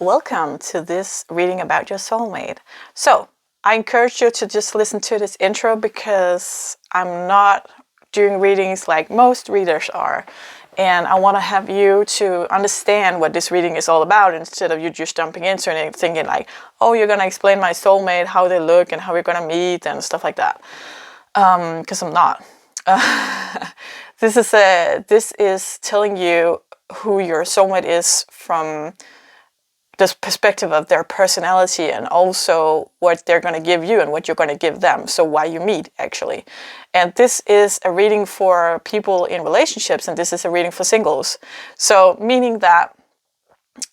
welcome to this reading about your soulmate. So, I encourage you to just listen to this intro because I'm not doing readings like most readers are. And I want to have you to understand what this reading is all about instead of you just jumping into it and thinking like, oh, you're going to explain my soulmate, how they look and how we're going to meet and stuff like that. Because I'm not. This is telling you who your soulmate is from the perspective of their personality and also what they're going to give you and what you're going to give them. So why you meet, actually. And this is a reading for people in relationships, and this is a reading for singles. So meaning that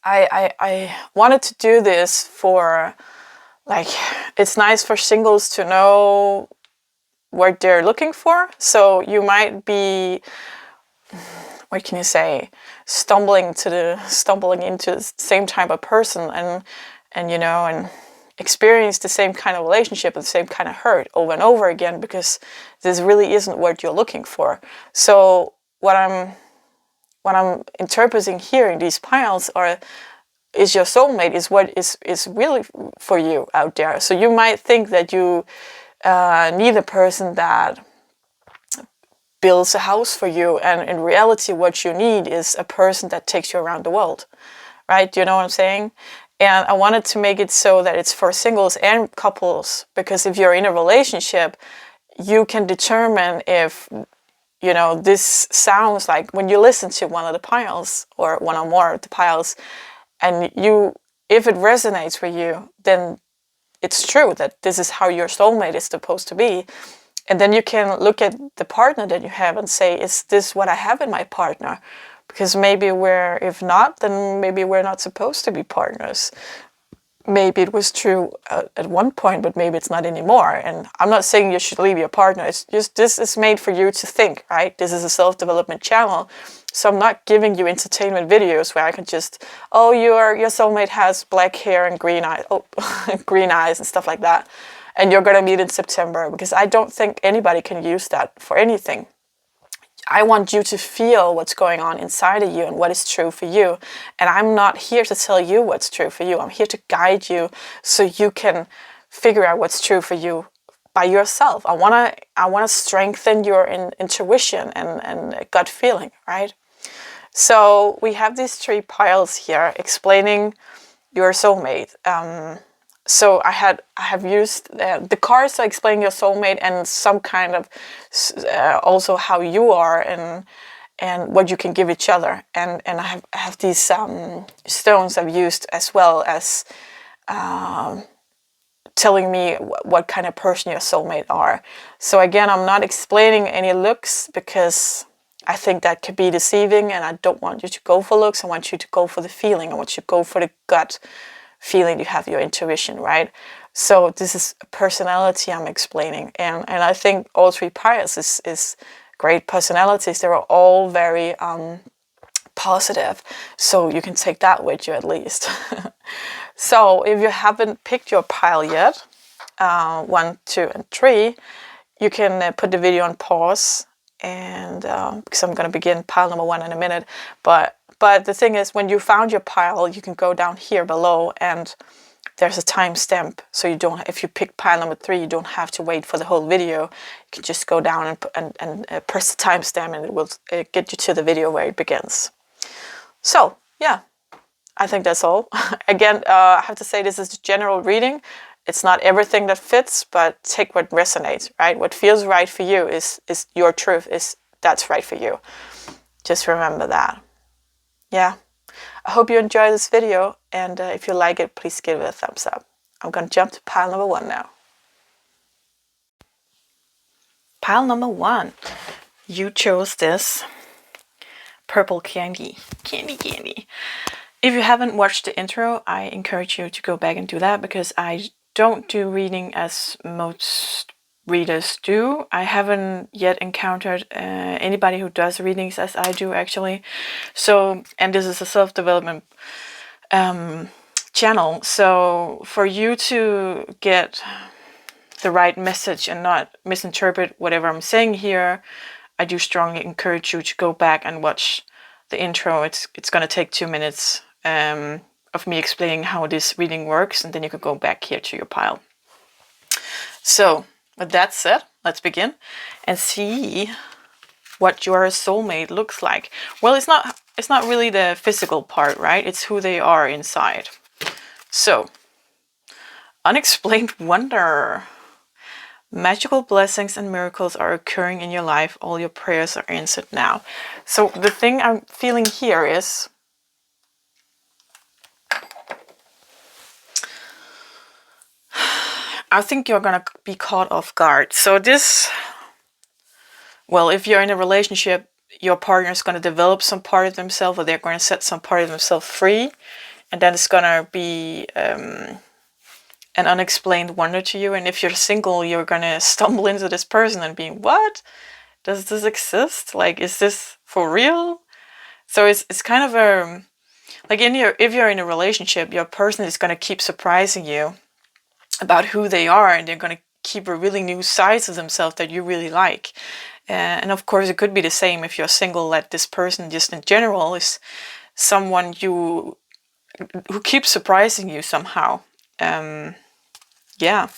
I wanted to do this for, like, it's nice for singles to know what they're looking for. So you might be, what can you say, stumbling into the same type of person and experience the same kind of relationship and the same kind of hurt over and over again, because this really isn't what you're looking for. So what I'm interpreting here in these piles is your soulmate, is what is really for you out there. So you might think that you need a person that builds a house for you, and in reality what you need is a person that takes you around the world, right? Do you know what I'm saying? And I wanted to make it so that it's for singles and couples, because if you're in a relationship, you can determine if, this sounds like, when you listen to one of the piles or one or more of the piles, and if it resonates with you, then it's true that this is how your soulmate is supposed to be. And then you can look at the partner that you have and say, is this what I have in my partner? Because maybe if not, then maybe we're not supposed to be partners. Maybe it was true at one point, but maybe it's not anymore. And I'm not saying you should leave your partner. It's just, this is made for you to think, right? This is a self-development channel. So I'm not giving you entertainment videos where I can just, oh, your soulmate has black hair and green eyes, green eyes and stuff like that. And you're going to meet in September, because I don't think anybody can use that for anything. I want you to feel what's going on inside of you and what is true for you. And I'm not here to tell you what's true for you. I'm here to guide you so you can figure out what's true for you by yourself. I want to strengthen your intuition and gut feeling, right? So we have these 3 piles here explaining your soulmate. So I have used the cards to explain your soulmate, and some kind of also how you are and what you can give each other. And I have these stones I've used as well as telling me what kind of person your soulmate are. So again, I'm not explaining any looks, because I think that could be deceiving, and I don't want you to go for looks. I want you to go for the feeling. I want you to go for the gut feeling. You have your intuition, right? So this is a personality I'm explaining, and I think all 3 piles is great personalities. They are all very positive, so you can take that with you at least. So if you haven't picked your pile yet, 1, 2, and 3, you can put the video on pause, and because I'm going to begin pile number 1 in a minute, But the thing is, when you found your pile, you can go down here below, and there's a timestamp. So if you pick pile number 3, you don't have to wait for the whole video. You can just go down and press the timestamp, and it will get you to the video where it begins. So yeah, I think that's all. Again, I have to say, this is a general reading. It's not everything that fits, but take what resonates, right? What feels right for you is your truth. That's right for you. Just remember that. Yeah, I hope you enjoy this video, and if you like it, please give it a thumbs up. I'm going to jump to pile number 1 now. Pile number 1. You chose this purple candy. If you haven't watched the intro, I encourage you to go back and do that, because I don't do reading as most readers do. I haven't yet encountered anybody who does readings as I do, actually. So, and this is a self-development channel. So for you to get the right message and not misinterpret whatever I'm saying here, I do strongly encourage you to go back and watch the intro. It's going to take 2 minutes of of me explaining how this reading works, and then you can go back here to your pile. So, with that said, let's begin and see what your soulmate looks like. Well, it's not really the physical part, right? It's who they are inside. So, unexplained wonder. Magical blessings and miracles are occurring in your life. All your prayers are answered now. So the thing I'm feeling here is I think you're gonna be caught off guard. So this, well, if you're in a relationship, your partner is going to develop some part of themselves, or they're going to set some part of themselves free, and then it's gonna be an unexplained wonder to you. And if you're single, you're gonna stumble into this person and be, what? Does this exist? Like, is this for real? So it's kind of a, like if you're in a relationship, your person is gonna keep surprising you about who they are, and they're gonna keep revealing new sides of themselves that you really like. And of course, it could be the same if you're single, that this person just in general is someone who keeps surprising you somehow. Yeah.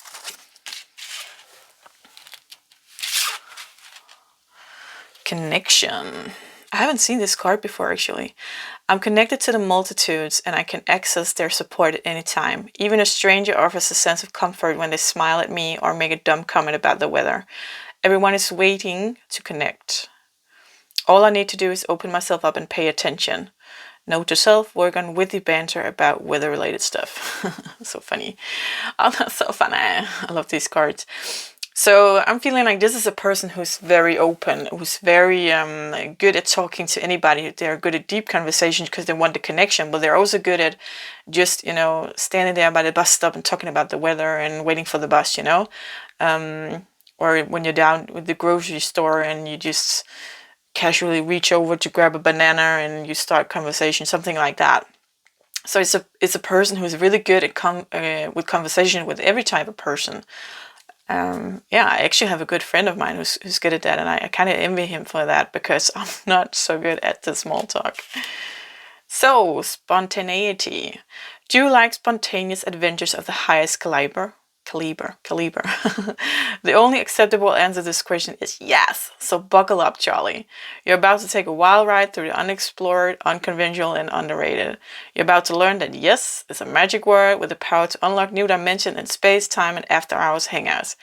Connection. I haven't seen this card before, actually. I'm connected to the multitudes and I can access their support at any time. Even a stranger offers a sense of comfort when they smile at me or make a dumb comment about the weather. Everyone is waiting to connect. All I need to do is open myself up and pay attention. Note to self, work on witty banter about weather-related stuff. So funny. Oh, that's so funny. I love these cards. So I'm feeling like this is a person who's very open, who's very good at talking to anybody. They're good at deep conversations because they want the connection, but they're also good at just, standing there by the bus stop and talking about the weather and waiting for the bus, or when you're down with the grocery store and you just casually reach over to grab a banana and you start conversation, something like that. So it's a person who's really good at with conversation with every type of person. I actually have a good friend of mine who's good at that, and I kind of envy him for that because I'm not so good at the small talk. So, spontaneity. Do you like spontaneous adventures of the highest caliber? The only acceptable answer to this question is yes. So buckle up, Charlie. You're about to take a wild ride through the unexplored, unconventional, and underrated. You're about to learn that yes is a magic word with the power to unlock new dimensions in space, time, and after-hours hangouts.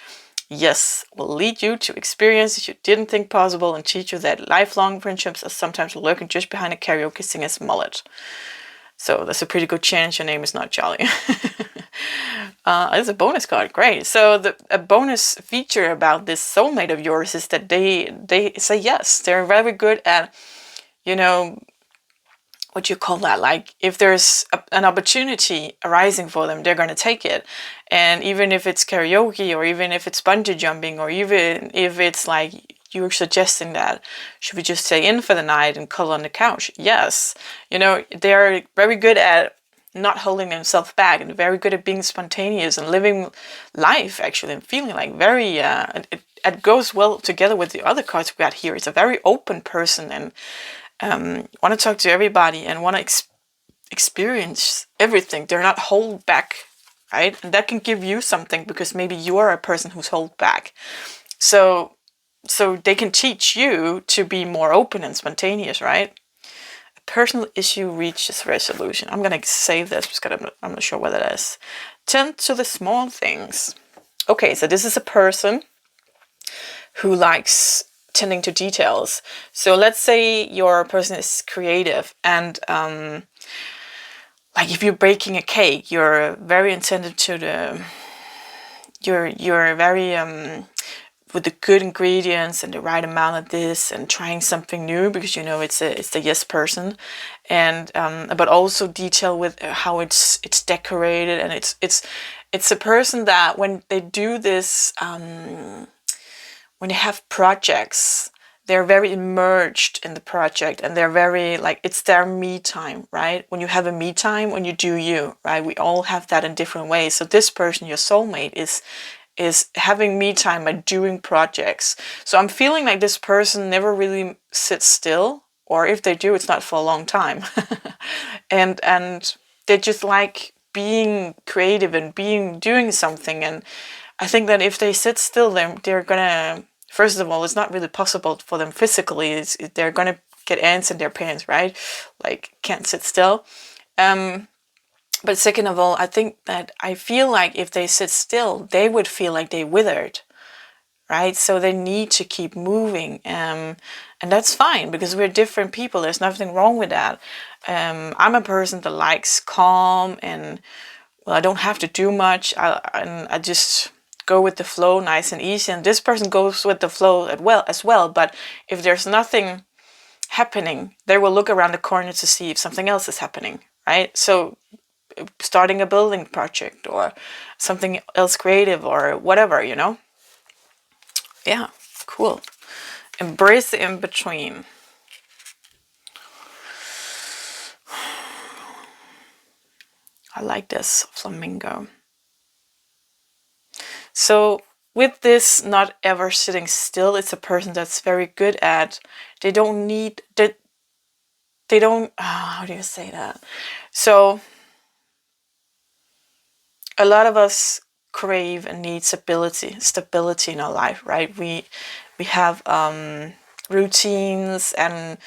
Yes will lead you to experiences you didn't think possible and teach you that lifelong friendships are sometimes lurking just behind a karaoke singer's mullet. So there's a pretty good chance your name is not Charlie. It's a bonus card. Great. So a bonus feature about this soulmate of yours is that they say yes. They're very good at, what you call that? Like if there's an opportunity arising for them, they're going to take it. And even if it's karaoke, or even if it's bungee jumping, or even if it's like you're suggesting that, should we just stay in for the night and cuddle on the couch? Yes. They're very good at not holding themselves back, and very good at being spontaneous and living life, actually, and feeling like very, it goes well together with the other cards we got here. It's a very open person and want to talk to everybody and want to experience everything. They're not hold back, right? And that can give you something because maybe you are a person who's hold back. So they can teach you to be more open and spontaneous, right? A personal issue reaches resolution. I'm going to save this because I'm not sure what it is. Tend to the small things. Okay, so this is a person who likes tending to details. So let's say your person is creative and like if you're baking a cake, you're very attentive to you're very with the good ingredients and the right amount of this and trying something new because it's the yes person, and but also detail with how it's decorated, and it's a person that when they do this when they have projects, they're very immersed in the project and they're very like it's their me time, right? When you have a me time, when you do you, right? We all have that in different ways. So this person, your soulmate, is having me time by doing projects. So I'm feeling like this person never really sits still, or if they do, it's not for a long time. and they just like being creative and doing something. And I think that if they sit still, they're gonna, first of all, it's not really possible for them physically. They're gonna get ants in their pants, right? Like, can't sit still. But second of all, I think that I feel like if they sit still, they would feel like they withered, right? So they need to keep moving. And that's fine, because we're different people. There's nothing wrong with that. I'm a person that likes calm, and, well, I don't have to do much. I just go with the flow, nice and easy. And this person goes with the flow as well. But if there's nothing happening, they will look around the corner to see if something else is happening, right? So starting a building project or something else creative or whatever, Yeah, cool. Embrace the in-between. I like this flamingo. So with this not ever sitting still, it's a person that's very good at, they don't need, they don't, how do you say that? So a lot of us crave and need stability in our life, right? We have routines, and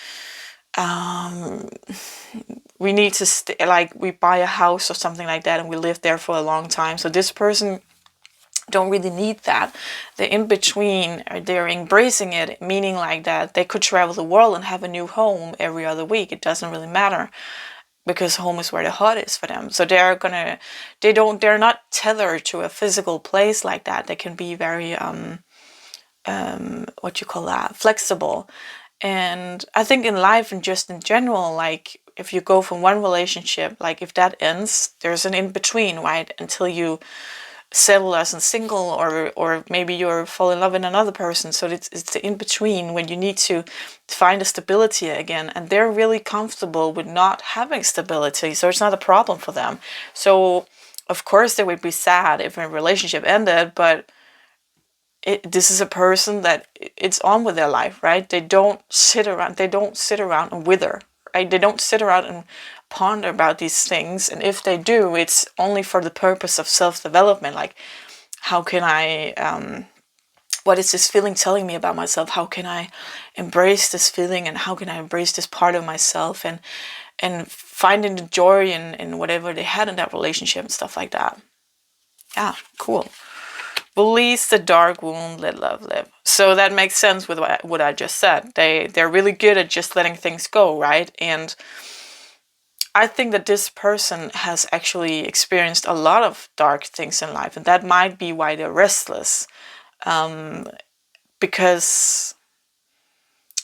we need to like, we buy a house or something like that, and we live there for a long time. So this person don't really need that. The in between, they're embracing it, meaning like that they could travel the world and have a new home every other week. It doesn't really matter, because home is where the heart is for them. So they're not tethered to a physical place like that. They can be very what you call that, flexible. And I think in life and just in general, like, if you go from one relationship, like, if that ends, there's an in between, right? Until you settle as a single, or maybe you fall in love with another person. So it's the in between, when you need to find a stability again, and they're really comfortable with not having stability, so it's not a problem for them. So of course they would be sad if a relationship ended, but this is a person that it's on with their life, right? They don't sit around and wither, right? They don't sit around and ponder about these things. And if they do, it's only for the purpose of self-development. Like, how can I, what is this feeling telling me about myself? How can I embrace this feeling, and how can I embrace this part of myself, and finding the joy in whatever they had in that relationship and stuff like that. Yeah, cool. Release the dark wound, let love live. So that makes sense with what I just said. They're really good at just letting things go, right? And I think that this person has actually experienced a lot of dark things in life, and that might be why they're restless. Because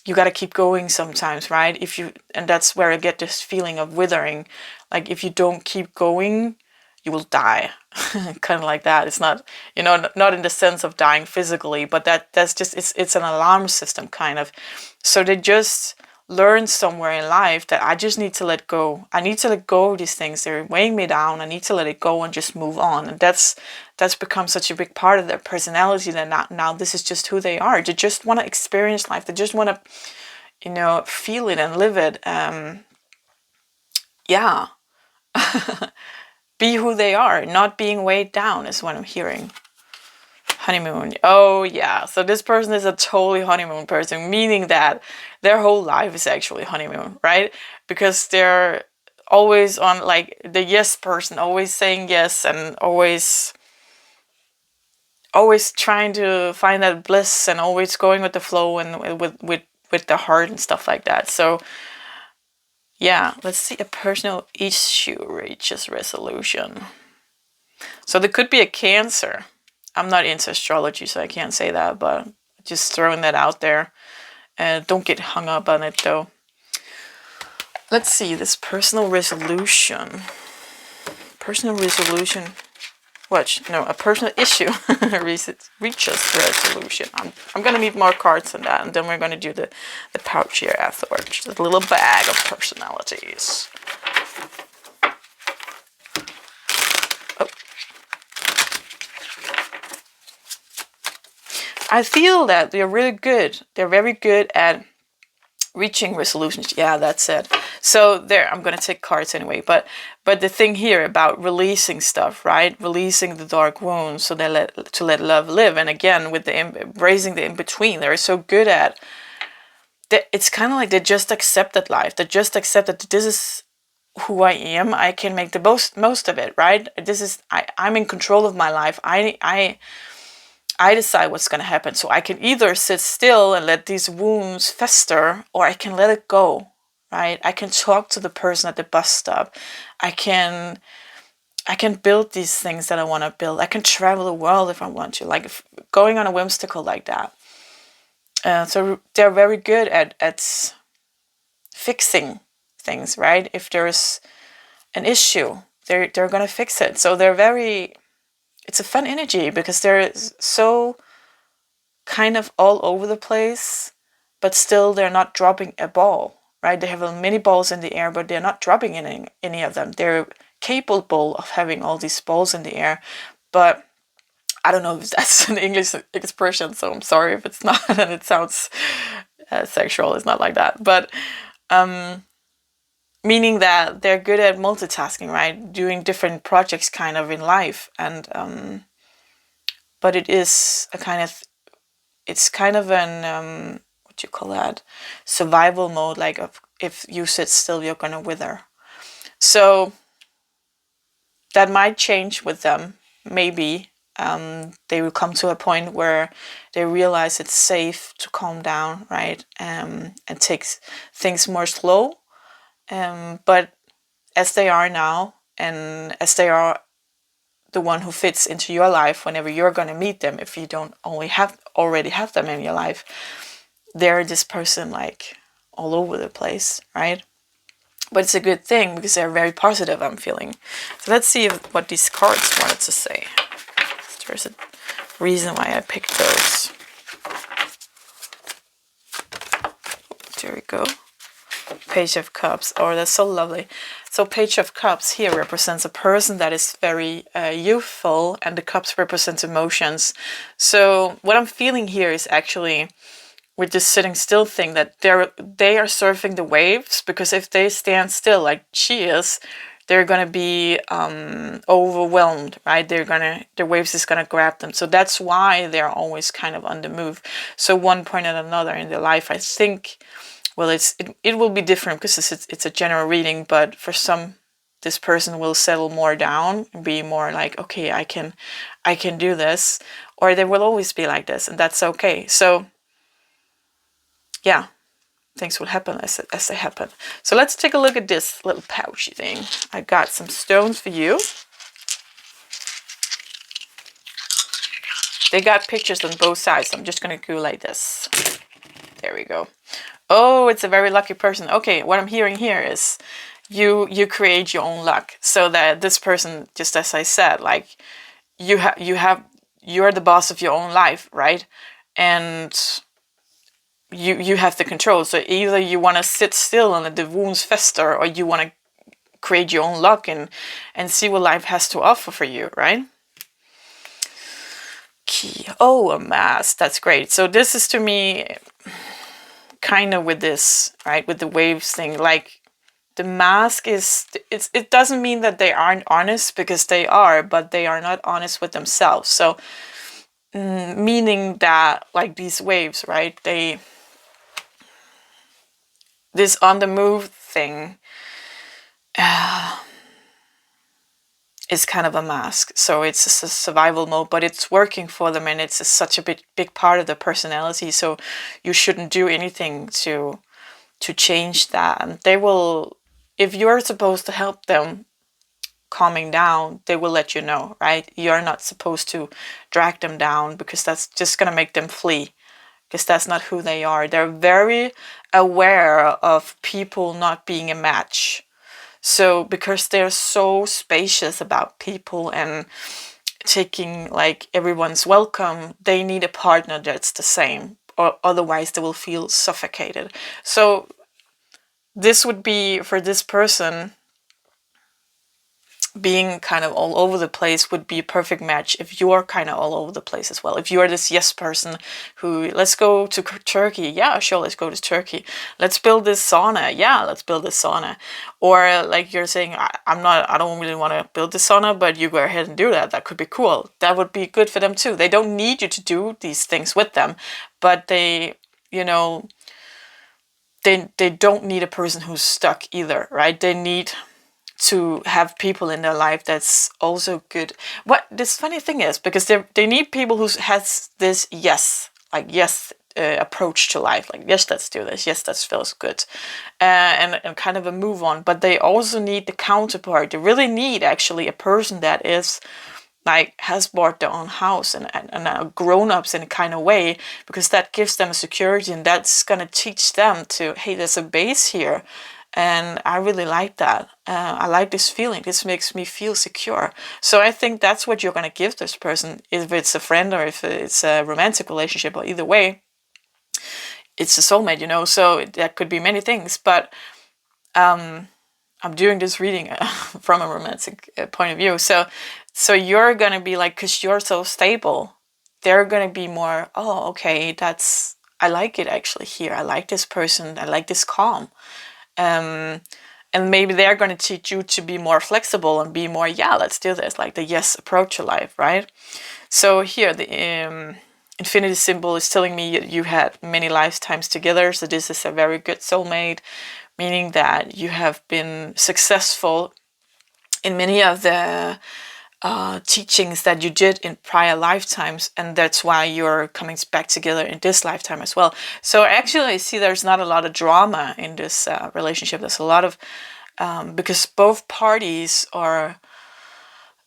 you got to keep going sometimes, right? And that's where I get this feeling of withering. Like, if you don't keep going, you will die. Kind of like that. It's not, not in the sense of dying physically, but that's just, it's an alarm system kind of. So they just learn somewhere in life that I just need to let go. I need to let go of these things. They're weighing me down. I need to let it go and just move on. And that's become such a big part of their personality that now this is just who they are. They just want to experience life. They just want to, feel it and live it. Yeah. Be who they are, not being weighed down is what I'm hearing. Honeymoon. Oh yeah. So this person is a totally honeymoon person, meaning that their whole life is actually honeymoon, right? Because they're always on, like, the yes person, always saying yes, and always trying to find that bliss, and always going with the flow, and with the heart and stuff like that. So yeah, let's see. A personal issue reaches resolution. So there could be a Cancer. I'm not into astrology, so I can't say that, but just throwing that out there. Don't get hung up on it, though. Let's see, this personal resolution. Personal resolution. What? No, a personal issue reaches resolution. I'm going to need more cards than that, and then we're going to do the pouch here afterwards. The little bag of personalities. I feel that they're really good. They're very good at reaching resolutions. Yeah, that's it. So there, I'm going to take cards anyway, but the thing here about releasing stuff, right? Releasing the dark wounds so to let love live. And again, with the embracing the in-between, they're so good at that. It's kind of like they just accepted life. They just accepted that this is who I am. I can make the most of it, right? This is, I'm in control of my life. I decide what's going to happen. So I can either sit still and let these wounds fester, or I can let it go, right? I can talk to the person at the bus stop. I can build these things that I want to build. I can travel the world if I want to, like going on a whimsical like that. So they're very good at fixing things, right? If there's an issue, they're going to fix it. So it's a fun energy because they're so kind of all over the place, but still they're not dropping a ball, right? They have many balls in the air, but they're not dropping any of them. They're capable of having all these balls in the air, but I don't know if that's an English expression, so I'm sorry if it's not and it sounds sexual. It's not like that, but meaning that they're good at multitasking, right? Doing different projects kind of in life, and but it's kind of an what do you call that, survival mode, like if you sit still you're gonna wither. So that might change with them, maybe. They will come to a point where they realize it's safe to calm down, right? And take things more slow. But as they are now, and as they are the one who fits into your life whenever you're going to meet them, if you don't already have them in your life, they're this person like all over the place, right? But it's a good thing because they're very positive, I'm feeling. So let's see what these cards wanted to say. There's a reason why I picked those. There we go. Page of Cups. Oh, that's so lovely. So Page of Cups here represents a person that is very youthful, and the cups represents emotions. So what I'm feeling here is actually with this sitting still thing, that they are surfing the waves, because if they stand still like she is, they're gonna be overwhelmed, right? The waves is gonna grab them. So that's why they're always kind of on the move. So one point or another in their life, I think, well, it will be different because it's a general reading, but for some, this person will settle more down and be more like, okay, I can do this, or they will always be like this, and that's okay. So yeah, things will happen as they happen. So let's take a look at this little pouchy thing. I got some stones for you. They got pictures on both sides. So I'm just gonna go like this. There we go. Oh, it's a very lucky person. Okay, what I'm hearing here is you create your own luck. So that this person, just as I said, like you're the boss of your own life, right? And you have the control. So either you want to sit still and let the wounds fester, or you want to create your own luck and see what life has to offer for you, right? Key. Oh, a mask. That's great. So this is, to me, kind of with this, right, with the waves thing, like the mask is, it doesn't mean that they aren't honest, because they are, but they are not honest with themselves. So meaning that, like these waves, right, this on the move thing is kind of a mask. So it's just a survival mode, but it's working for them, and it's such a big part of their personality. So you shouldn't do anything to change that. And they will, if you're supposed to help them calming down, they will let you know, right? You're not supposed to drag them down, because that's just gonna make them flee, because that's not who they are. They're very aware of people not being a match. So because they're so spacious about people and taking like everyone's welcome, they need a partner that's the same, or otherwise they will feel suffocated. So this would be, for this person, being kind of all over the place would be a perfect match if you're kind of all over the place as well. If you're this yes person who, let's go to Turkey. Yeah, sure, let's go to Turkey. Let's build this sauna. Yeah, let's build this sauna. Or like you're saying, I don't really want to build this sauna, but you go ahead and do that. That could be cool. That would be good for them too. They don't need you to do these things with them, but they, you know, they don't need a person who's stuck either, right? They need to have people in their life that's also good. What this funny thing is, because they need people who has this yes, like yes approach to life, like yes, let's do this, yes, that feels good, and kind of a move on. But they also need the counterpart. They really need actually a person that is like has bought their own house and are grown-ups in a kind of way, because that gives them a security, and that's going to teach them to, hey, there's a base here. And I really like that. I like this feeling. This makes me feel secure. So I think that's what you're going to give this person, if it's a friend or if it's a romantic relationship, or either way, it's a soulmate, you know. So that could be many things. But I'm doing this reading from a romantic point of view. So you're going to be like, because you're so stable, they're going to be more, oh, okay, I like it actually here. I like this person. I like this calm. And maybe they're going to teach you to be more flexible and be more, yeah, let's do this, like the yes approach to life, right? So here the infinity symbol is telling me you had many lifetimes together, so this is a very good soulmate, meaning that you have been successful in many of the teachings that you did in prior lifetimes, and that's why you're coming back together in this lifetime as well. So actually I see there's not a lot of drama in this relationship. There's a lot of because both parties are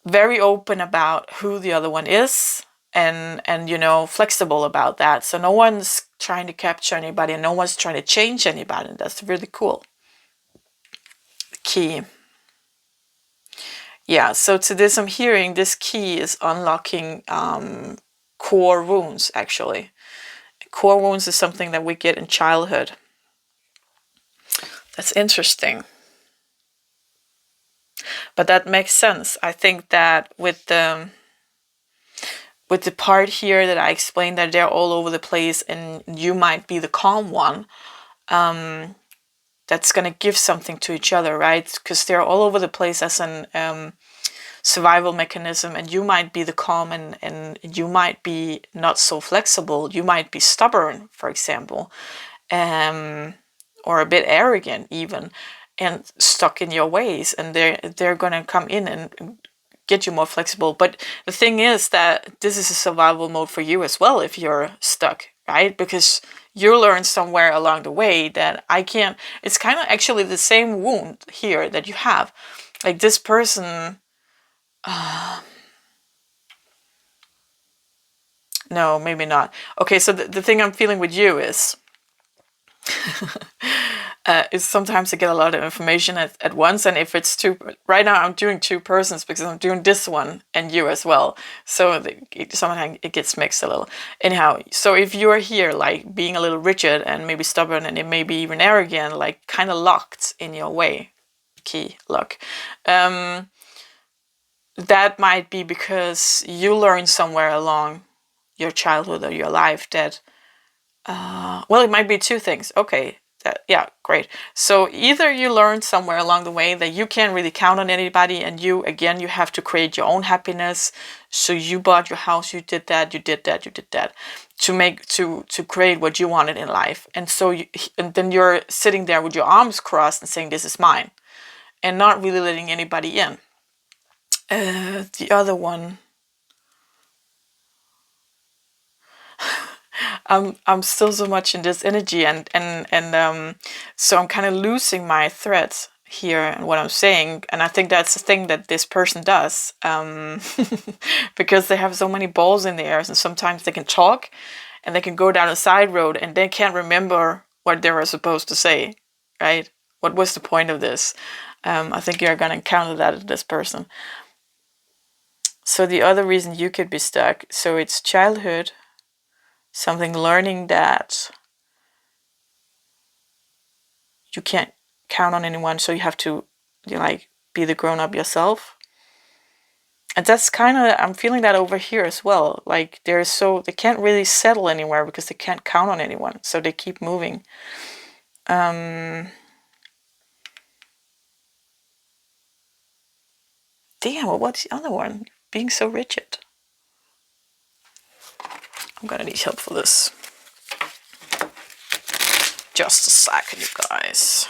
very open about who the other one is, and you know, flexible about that. So no one's trying to capture anybody, and no one's trying to change anybody, and that's really cool. Key. Yeah, so to this I'm hearing this key is unlocking core wounds, actually. Core wounds is something that we get in childhood. That's interesting. But that makes sense. I think that with the part here that I explained, that they're all over the place and you might be the calm one, that's going to give something to each other, right? Because they're all over the place as an survival mechanism, and you might be the calm, and you might be not so flexible. You might be stubborn, for example, or a bit arrogant even, and stuck in your ways, and they're gonna come in and get you more flexible. But the thing is that this is a survival mode for you as well if you're stuck, right? Because you learn somewhere along the way that I can't. It's kind of actually the same wound here that you have, like this person. No, maybe not. Okay, so the thing I'm feeling with you is sometimes I get a lot of information at once, and if it's two, right now I'm doing two persons because I'm doing this one and you as well. So sometimes it gets mixed a little. Anyhow, so if you're here like being a little rigid and maybe stubborn and it may be even arrogant, like kind of locked in your way, key lock. That might be because you learned somewhere along your childhood or your life that, well, it might be two things. Okay, yeah, great. So either you learned somewhere along the way that you can't really count on anybody, and you have to create your own happiness. So you bought your house, you did that, to create what you wanted in life. And so and then you're sitting there with your arms crossed and saying, this is mine, and not really letting anybody in. The other one, I'm still so much in this energy, and so I'm kind of losing my threads here and what I'm saying, and I think that's the thing that this person does, because they have so many balls in the air, and sometimes they can talk, and they can go down a side road, and they can't remember what they were supposed to say, right? What was the point of this? I think you're gonna encounter that in this person. So the other reason you could be stuck, so it's childhood, something learning that you can't count on anyone, so you have to, like, be the grown-up yourself. And that's kind of, I'm feeling that over here as well. Like they can't really settle anywhere because they can't count on anyone. So they keep moving. Damn, well, what's the other one? Being so rigid. I'm gonna need help for this. Just a second, you guys.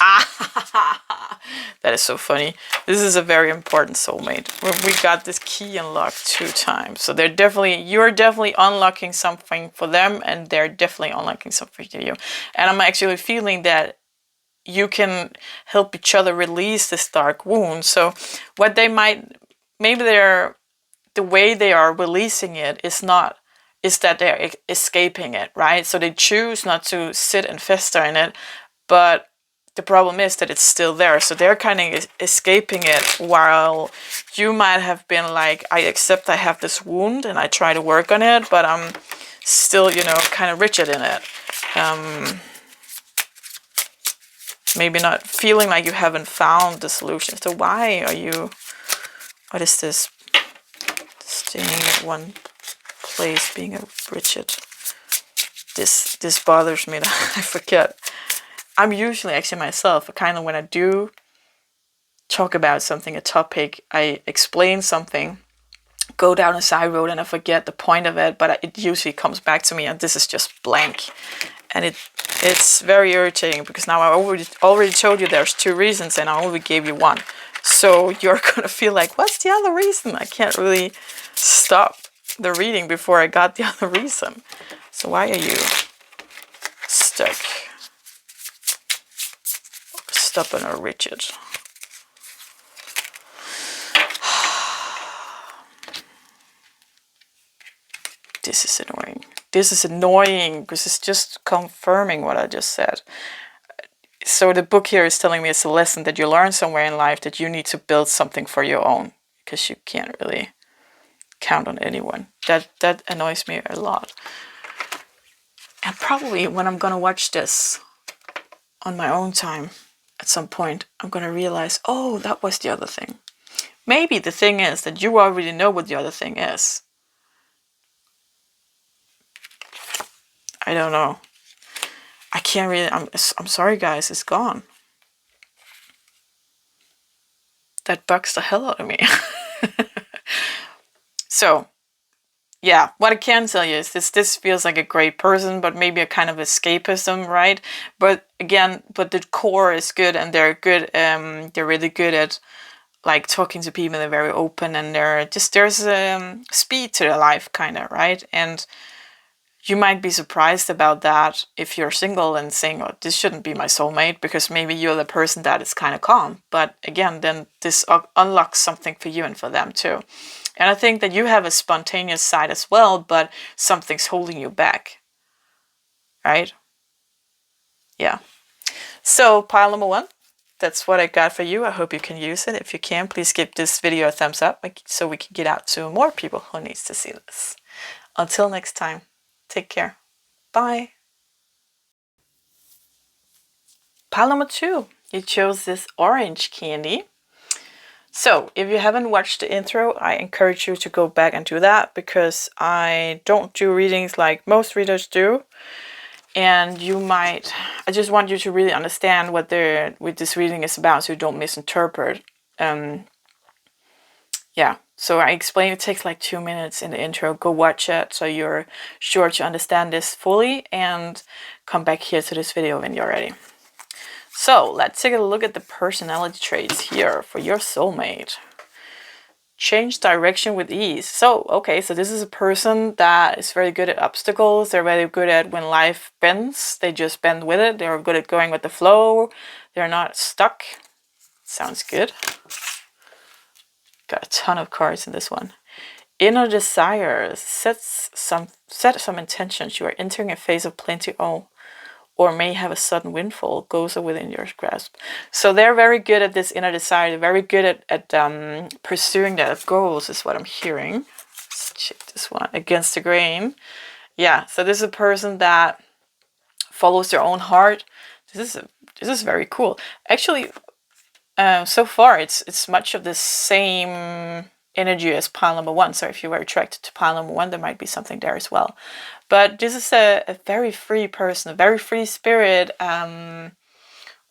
Ah, that is so funny. This is a very important soulmate. We got this key unlocked 2 times. So you're definitely unlocking something for them, and they're definitely unlocking something for you. And I'm actually feeling that you can help each other release this dark wound. So what they might, maybe the way they are releasing it is that they're escaping it, right? So they choose not to sit and fester in it, but the problem is that it's still there. So they're kind of escaping it, while you might have been like, I accept I have this wound and I try to work on it, but I'm still, kind of rigid in it. Maybe not feeling like you haven't found the solution. So what is this? Staying at one place, being a rigid. This bothers me. I forget. I'm usually actually myself, kind of when I do talk about something, a topic, I explain something, go down a side road, and I forget the point of it, but it usually comes back to me, and this is just blank. And it's very irritating because now I already told you there's 2 reasons, and I only gave you 1. So you're gonna feel like, what's the other reason? I can't really stop the reading before I got the other reason. So why are you stuck? Stubborn or rigid? This is annoying. This is annoying because it's just confirming what I just said. So the book here is telling me it's a lesson that you learn somewhere in life, that you need to build something for your own, because you can't really count on anyone. That annoys me a lot. And probably when I'm gonna watch this on my own time, at some point, I'm gonna realize, oh, that was the other thing. Maybe the thing is that you already know what the other thing is. I don't know. I can't really, I'm sorry guys, it's gone. That bugs the hell out of me. So, yeah, what I can tell you is this feels like a great person, but maybe a kind of escapism, right? But again, the core is good, and they're good, they're really good at like talking to people. They're very open, and there's speed to their life, kind of, right? And you might be surprised about that if you're single and saying, oh, this shouldn't be my soulmate, because maybe you're the person that is kind of calm. But again, then this unlocks something for you and for them too. And I think that you have a spontaneous side as well, but something's holding you back, right? Yeah. So pile number 1, that's what I got for you. I hope you can use it. If you can, please give this video a thumbs up so we can get out to more people who needs to see this. Until next time, take care. Bye. Pile number 2, you chose this orange candy. So if you haven't watched the intro, I encourage you to go back and do that, because I don't do readings like most readers do. And I just want you to really understand what this reading is about, so you don't misinterpret. Yeah, so I explain, it takes like 2 minutes in the intro. Go watch it so you're sure to understand this fully, and come back here to this video when you're ready. So let's take a look at the personality traits here for your soulmate. Change direction with ease. So, okay, so this is a person that is very good at obstacles. They're very good at when life bends, they just bend with it. They're good at going with the flow. They're not stuck. Sounds good. Got a ton of cards in this one. Inner desires. Set some intentions. You are entering a phase of plenty, or may have a sudden windfall. Goals are within your grasp. So they're very good at this inner desire. They're very good at pursuing their goals, is what I'm hearing. Let's check this one. Against the grain. Yeah, so this is a person that follows their own heart. This is very cool. Actually, so far it's much of the same energy as pile number 1. So if you were attracted to pile number 1, there might be something there as well. But this is a very free person, a very free spirit,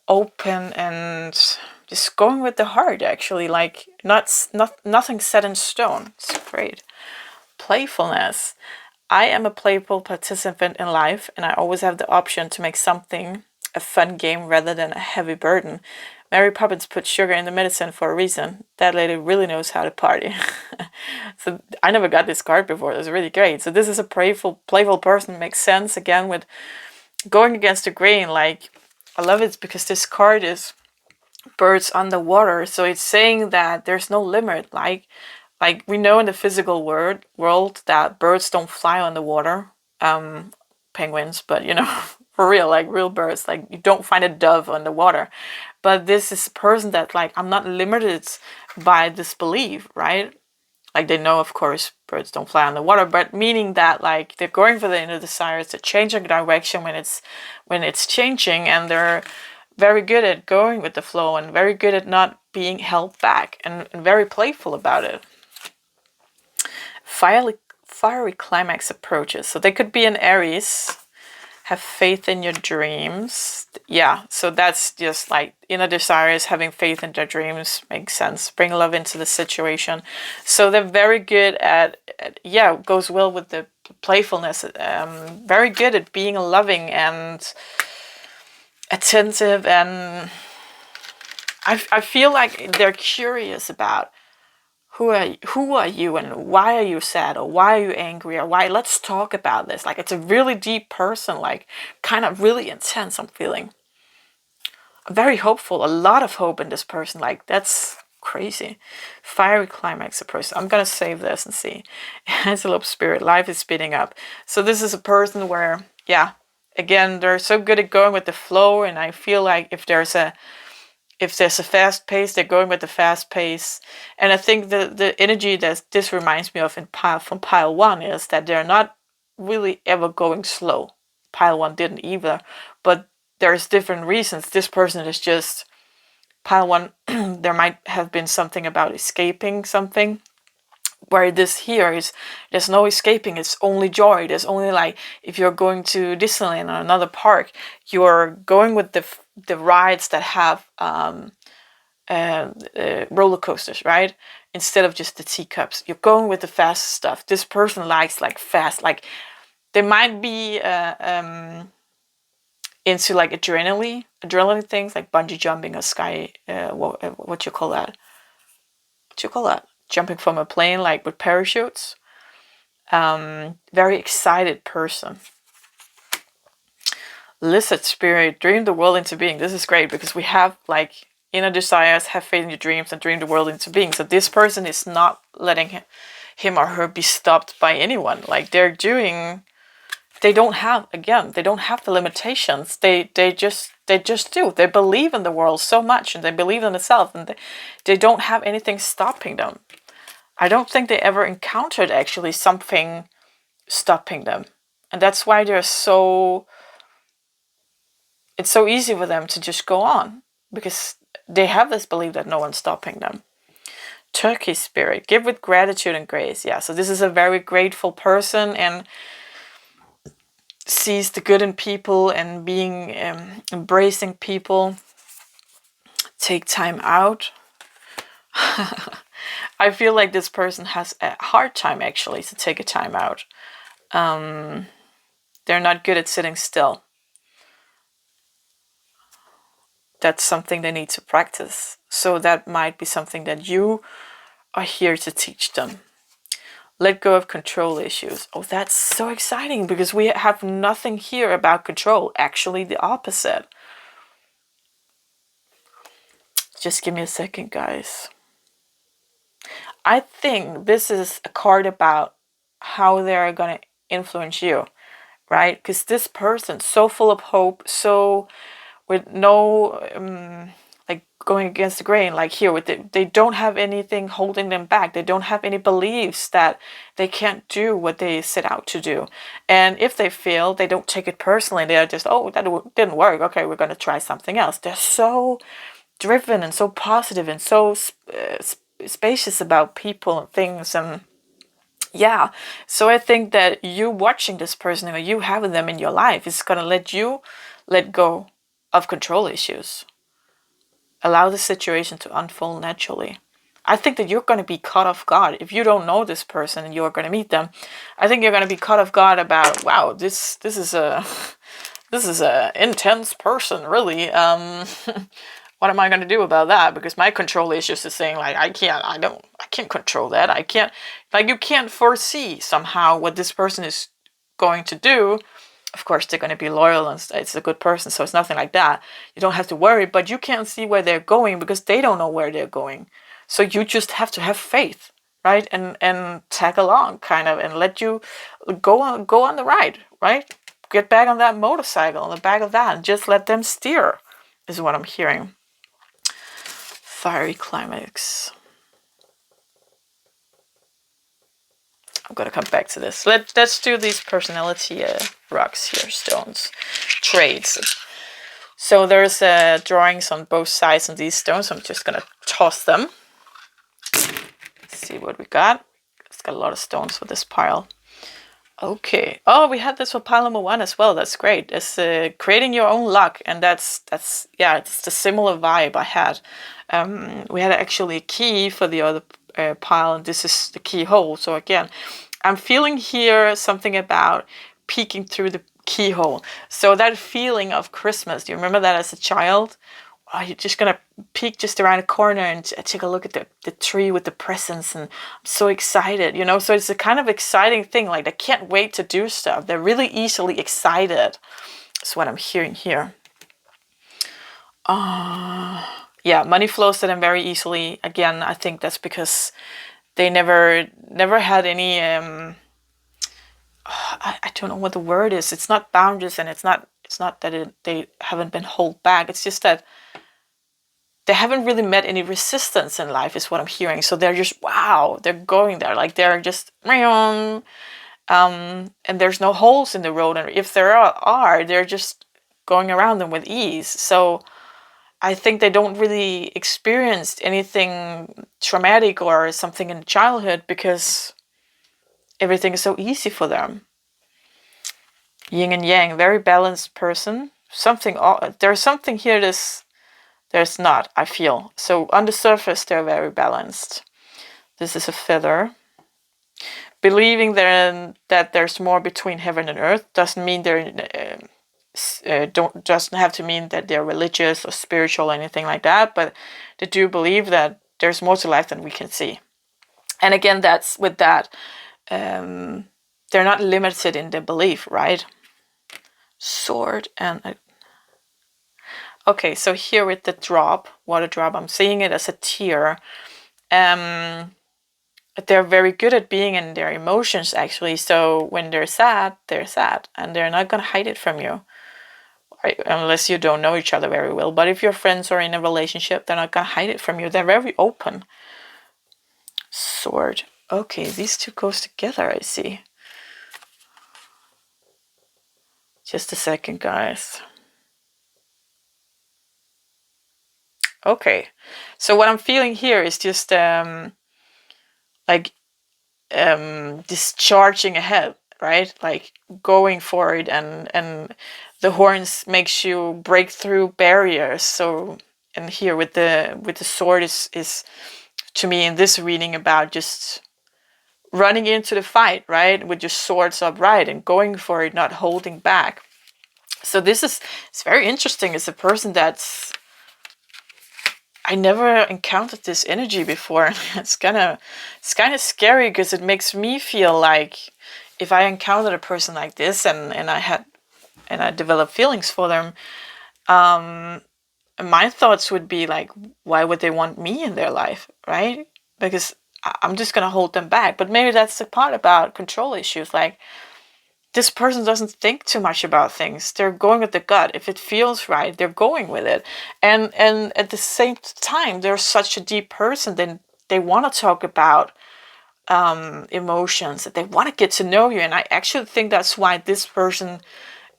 open and just going with the heart, actually. Like, nothing set in stone. It's great. Playfulness. I am a playful participant in life, and I always have the option to make something a fun game rather than a heavy burden. Mary Poppins put sugar in the medicine for a reason. That lady really knows how to party. So I never got this card before. It was really great. So this is a playful person. Makes sense again with going against the grain. Like, I love it because this card is birds on the water. So it's saying that there's no limit. Like we know in the physical world that birds don't fly on the water. Penguins, but you know, for real, like real birds, like you don't find a dove on the water. But this is a person that, like, I'm not limited by this belief, right? Like, they know, of course, birds don't fly on the water, but meaning that, like, they're going for the inner desires, they're changing direction when it's changing, and they're very good at going with the flow and very good at not being held back, and very playful about it. Fiery climax approaches. So they could be an Aries. Have faith in your dreams. Yeah, so that's just like inner desires, having faith in their dreams makes sense. Bring love into the situation. So they're very good at yeah, goes well with the playfulness. Very good at being loving and attentive, and I feel like they're curious about who are you and why are you sad, or why are you angry, or why, let's talk about this. Like, it's a really deep person, like kind of really intense. I'm feeling very hopeful, a lot of hope in this person. Like, that's crazy. Fiery climax approach. I'm gonna save this and see. Antelope spirit, life is speeding up. So this is a person where, yeah, again, they're so good at going with the flow, and I feel like if there's a fast pace, they're going with the fast pace. And I think the energy that this reminds me of from pile 1 is that they're not really ever going slow. Pile 1 didn't either, but there's different reasons. This person is just pile 1. There might have been something about escaping something, where this here is, there's no escaping, it's only joy. There's only, like, if you're going to Disneyland or another park, you're going with the rides that have roller coasters, right? Instead of just the teacups, you're going with the fast stuff. This person likes, like, fast, like they might be into, like, adrenaline things, like bungee jumping or sky, what you call that? Jumping from a plane, like with parachutes. Very excited person. Lizard spirit, dream the world into being. This is great because we have, like, inner desires, have faith in your dreams, and dream the world into being. So this person is not letting him or her be stopped by anyone. Like, they don't have the limitations. They just do. They believe in the world so much, and they believe in themselves, and they don't have anything stopping them. I don't think they ever encountered actually something stopping them. And that's why it's so easy for them to just go on, because they have this belief that no one's stopping them. Turkey spirit, give with gratitude and grace. Yeah, so this is a very grateful person and sees the good in people and being embracing people. Take time out. I feel like this person has a hard time actually to take a time out. They're not good at sitting still. That's something they need to practice. So that might be something that you are here to teach them. Let go of control issues. Oh, that's so exciting because we have nothing here about control. Actually, the opposite. Just give me a second, guys. I think this is a card about how they're going to influence you, right? Because this person, so full of hope, so with no, like, going against the grain, like here, they don't have anything holding them back. They don't have any beliefs that they can't do what they set out to do. And if they fail, they don't take it personally. They're just, oh, that didn't work. Okay, we're going to try something else. They're so driven and so positive and so spacious about people and things. And yeah, so I think that you watching this person or you having them in your life is going to let you let go of control issues. Allow the situation to unfold naturally. I think that you're going to be caught off guard if you don't know this person and you're going to meet them. I think you're going to be caught off guard about, wow, this is a this is a intense person, really. What am I going to do about that? Because my control issues is saying like, I can't control that. I can't, like, you can't foresee somehow what this person is going to do. Of course, they're going to be loyal and it's a good person, so it's nothing like that. You don't have to worry, but you can't see where they're going because they don't know where they're going. So you just have to have faith, right? And tag along, kind of, and let you go on the ride, right? Get back on that motorcycle, on the back of that, and just let them steer, is what I'm hearing. Fiery climax. I'm gonna come back to this. Let's do these personality rocks here, stones, traits. So there's drawings on both sides of these stones. I'm just gonna toss them. Let's see what we got. It's got a lot of stones for this pile. Okay. Oh, we had this for pile number 1 as well. That's great. It's creating your own luck, and that's yeah, it's the similar vibe I had. We had actually a key for the other pile, and this is the keyhole. So again, I'm feeling here something about peeking through the keyhole. So that feeling of Christmas, do you remember that as a child? Oh, you're just gonna peek just around a corner and take a look at the tree with the presents, and I'm so excited, you know. So it's a kind of exciting thing, like they can't wait to do stuff. They're really easily excited. That's what I'm hearing here. Yeah, money flows to them very easily. Again, I think that's because they never had any I don't know what the word is. It's not boundaries, and it's not that they haven't been held back. It's just that they haven't really met any resistance in life, is what I'm hearing. So they're just, wow, they're going there. Like they're just, and there's no holes in the road. And if there are, they're just going around them with ease. So I think they don't really experience anything traumatic or something in childhood because everything is so easy for them. Yin and yang, very balanced person. There's something here there's not, I feel. So on the surface, they're very balanced. This is a feather. Believing that there's more between heaven and earth doesn't mean doesn't have to mean that they're religious or spiritual or anything like that, but they do believe that there's more to life than we can see. And again, that's with that, they're not limited in their belief, right? Sword and okay, so here with the water drop, I'm seeing it as a tear. They're very good at being in their emotions, actually. So when they're sad, and they're not gonna hide it from you, right? Unless you don't know each other very well. But if you're friends or in a relationship, they're not gonna hide it from you. They're very open. Sword. Okay, these two goes together, I see. Just a second, guys. Okay, so what I'm feeling here is just like discharging ahead, right? Like going for it, and the horns makes you break through barriers. So, and here with the sword is to me in this reading about just running into the fight, right? With your swords upright and going for it, not holding back. So it's very interesting. It's a person that's, I never encountered this energy before. It's kind of scary because it makes me feel like if I encountered a person like this and I developed feelings for them, my thoughts would be like, why would they want me in their life, right? Because I'm just gonna hold them back. But maybe that's the part about control issues. Like, this person doesn't think too much about things. They're going with the gut. If it feels right, they're going with it. And at the same time, they're such a deep person. Then they want to talk about emotions. They want to get to know you. And I actually think that's why this person,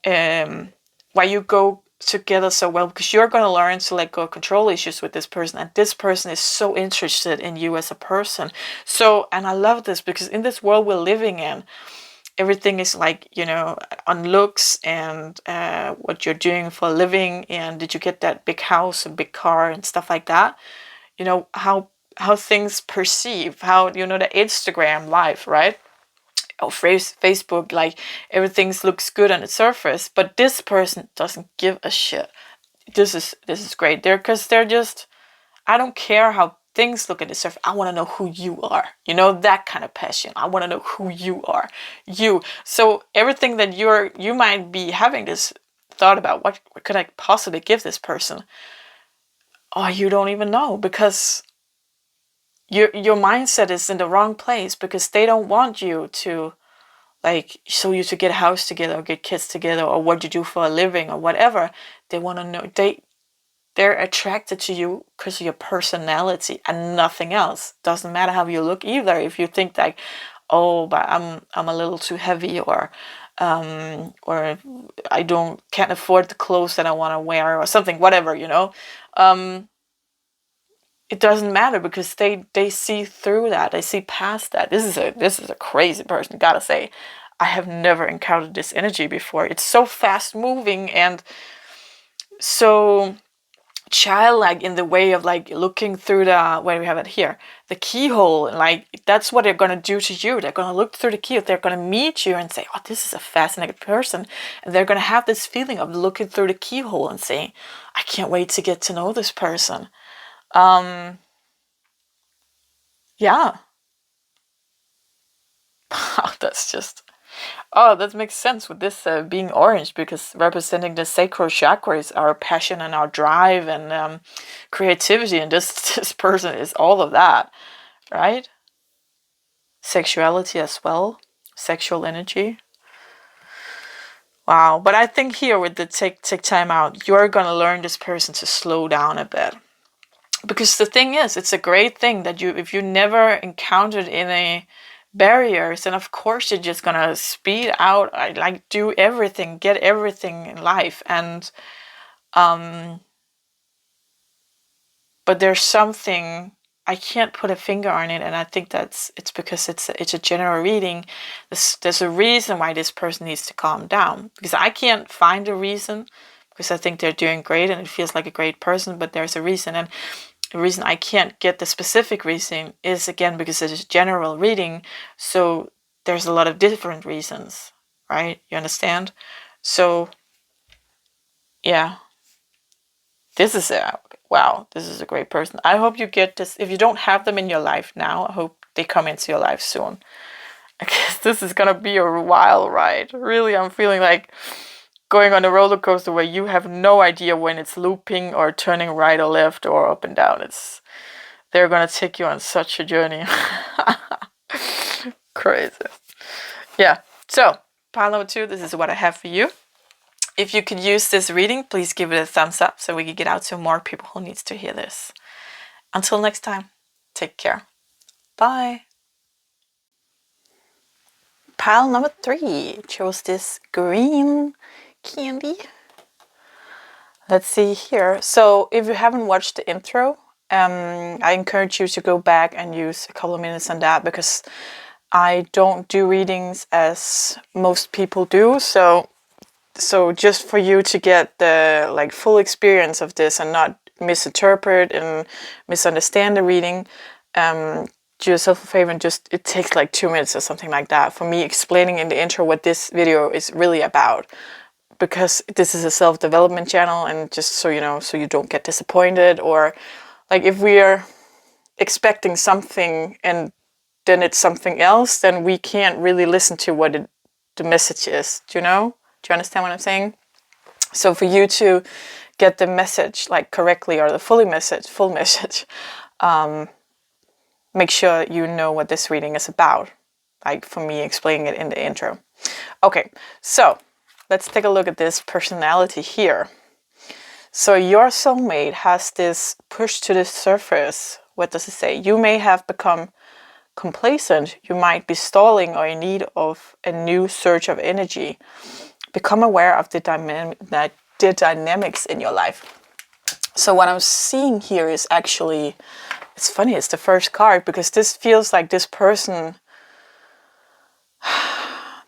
why you go together so well, because you're going to learn to let go of control issues with this person, and this person is so interested in you as a person. So, and I love this, because in this world we're living in, everything is like, you know, on looks and what you're doing for a living, and did you get that big house and big car and stuff like that. You know, how things perceive, how, you know, the Instagram life, right? Or Facebook, like everything looks good on the surface, but this person doesn't give a shit. This is great. They're just, I don't care how things look at the surface. I want to know who you are. You know, that kind of passion. I want to know who you are. You. So everything that you might be having this thought about, what could I possibly give this person? Oh, you don't even know, because your mindset is in the wrong place, because they don't want you to, like, so you to get a house together or get kids together or what you do for a living or whatever. They want to know, they're attracted to you because of your personality and nothing else. Doesn't matter how you look either. If you think like, oh, but I'm a little too heavy, or I can't afford the clothes that I want to wear, or something, whatever, you know. It doesn't matter, because they see through that. They see past that. This is a crazy person, gotta say. I have never encountered this energy before. It's so fast moving and so childlike, in the way of like looking through the, where we have it here, the keyhole, and like that's what they're gonna do to you. They're gonna look through the keyhole. They're gonna meet you and say, oh, this is a fascinating person, and they're gonna have this feeling of looking through the keyhole and saying, I can't wait to get to know this person. Yeah. That's just, oh, that makes sense with this being orange, because representing the sacral chakra is our passion and our drive and creativity, and this person is all of that, right? Sexuality as well, sexual energy. Wow. But I think here with the take time out, you're gonna learn this person to slow down a bit. Because the thing is, it's a great thing that if you never encountered any barriers, then of course you're just gonna speed out, like do everything, get everything in life, and but there's something, I can't put a finger on it, and I think it's because it's a general reading. There's a reason why this person needs to calm down, because I can't find a reason, because I think they're doing great and it feels like a great person, but there's a reason. And the reason I can't get the specific reason is, again, because it's a general reading, so there's a lot of different reasons, right? You understand? So, yeah, this is wow, this is a great person. I hope you get this. If you don't have them in your life now, I hope they come into your life soon. I guess this is gonna be a wild ride. Really, I'm feeling like going on a roller coaster where you have no idea when it's looping or turning right or left or up and down. They're gonna take you on such a journey. Crazy. Yeah. So, pile number 2, this is what I have for you. If you could use this reading, please give it a thumbs up so we can get out to more people who needs to hear this. Until next time, take care. Bye. Pile number 3 chose this green candy. Let's see here. So if you haven't watched the intro, I encourage you to go back and use a couple of minutes on that, because I don't do readings as most people do. So just for you to get the like full experience of this and not misinterpret and misunderstand the reading, do yourself a favor and just, it takes like 2 minutes or something like that for me explaining in the intro what this video is really about, because this is a self-development channel, and just so you know, so you don't get disappointed, or like if we are expecting something and then it's something else, then we can't really listen to what the message is. Do you know? Do you understand what I'm saying? So for you to get the message like correctly, or the full message, make sure you know what this reading is about, like for me explaining it in the intro. Okay, so let's take a look at this personality here. So your soulmate has this push to the surface. What does it say? You may have become complacent. You might be stalling or in need of a new surge of energy. Become aware of the the dynamics in your life. So what I'm seeing here is actually, it's funny, it's the first card, because this feels like this person,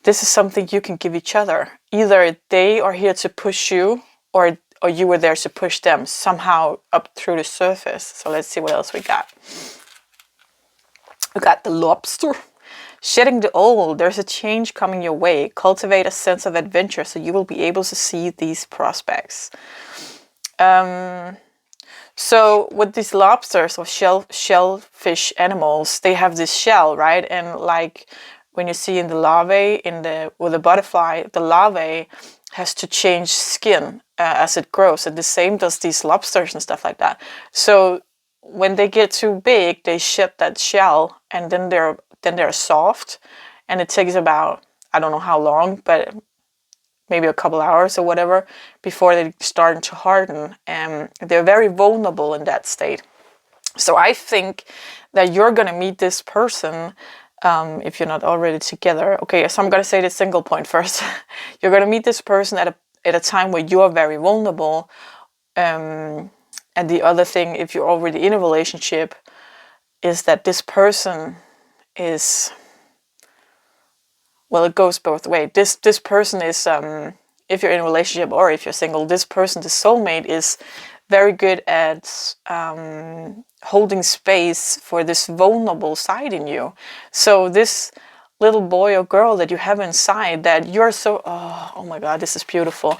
this is something you can give each other. Either they are here to push you, or you were there to push them somehow up through the surface. So let's see what else we got. We got the Lobster. Shedding the old, there's a change coming your way. Cultivate a sense of adventure so you will be able to see these prospects. So with these lobsters or shellfish animals, they have this shell, right? And like when you see in the larvae, with a butterfly, the larvae has to change skin as it grows, and the same does these lobsters and stuff like that. So when they get too big, they shed that shell, and then they're soft, and it takes about, I don't know how long, but maybe a couple hours or whatever before they start to harden, and they're very vulnerable in that state. So I think that you're gonna meet this person if you're not already together. Okay, so I'm gonna say the single point first. You're gonna meet this person at a time where you are very vulnerable. And the other thing, if you're already in a relationship, is that this person is, well, it goes both ways. This person is, if you're in a relationship or if you're single, this person, the soulmate, is very good at holding space for this vulnerable side in you. So this little boy or girl that you have inside, that you're so, oh my God, this is beautiful.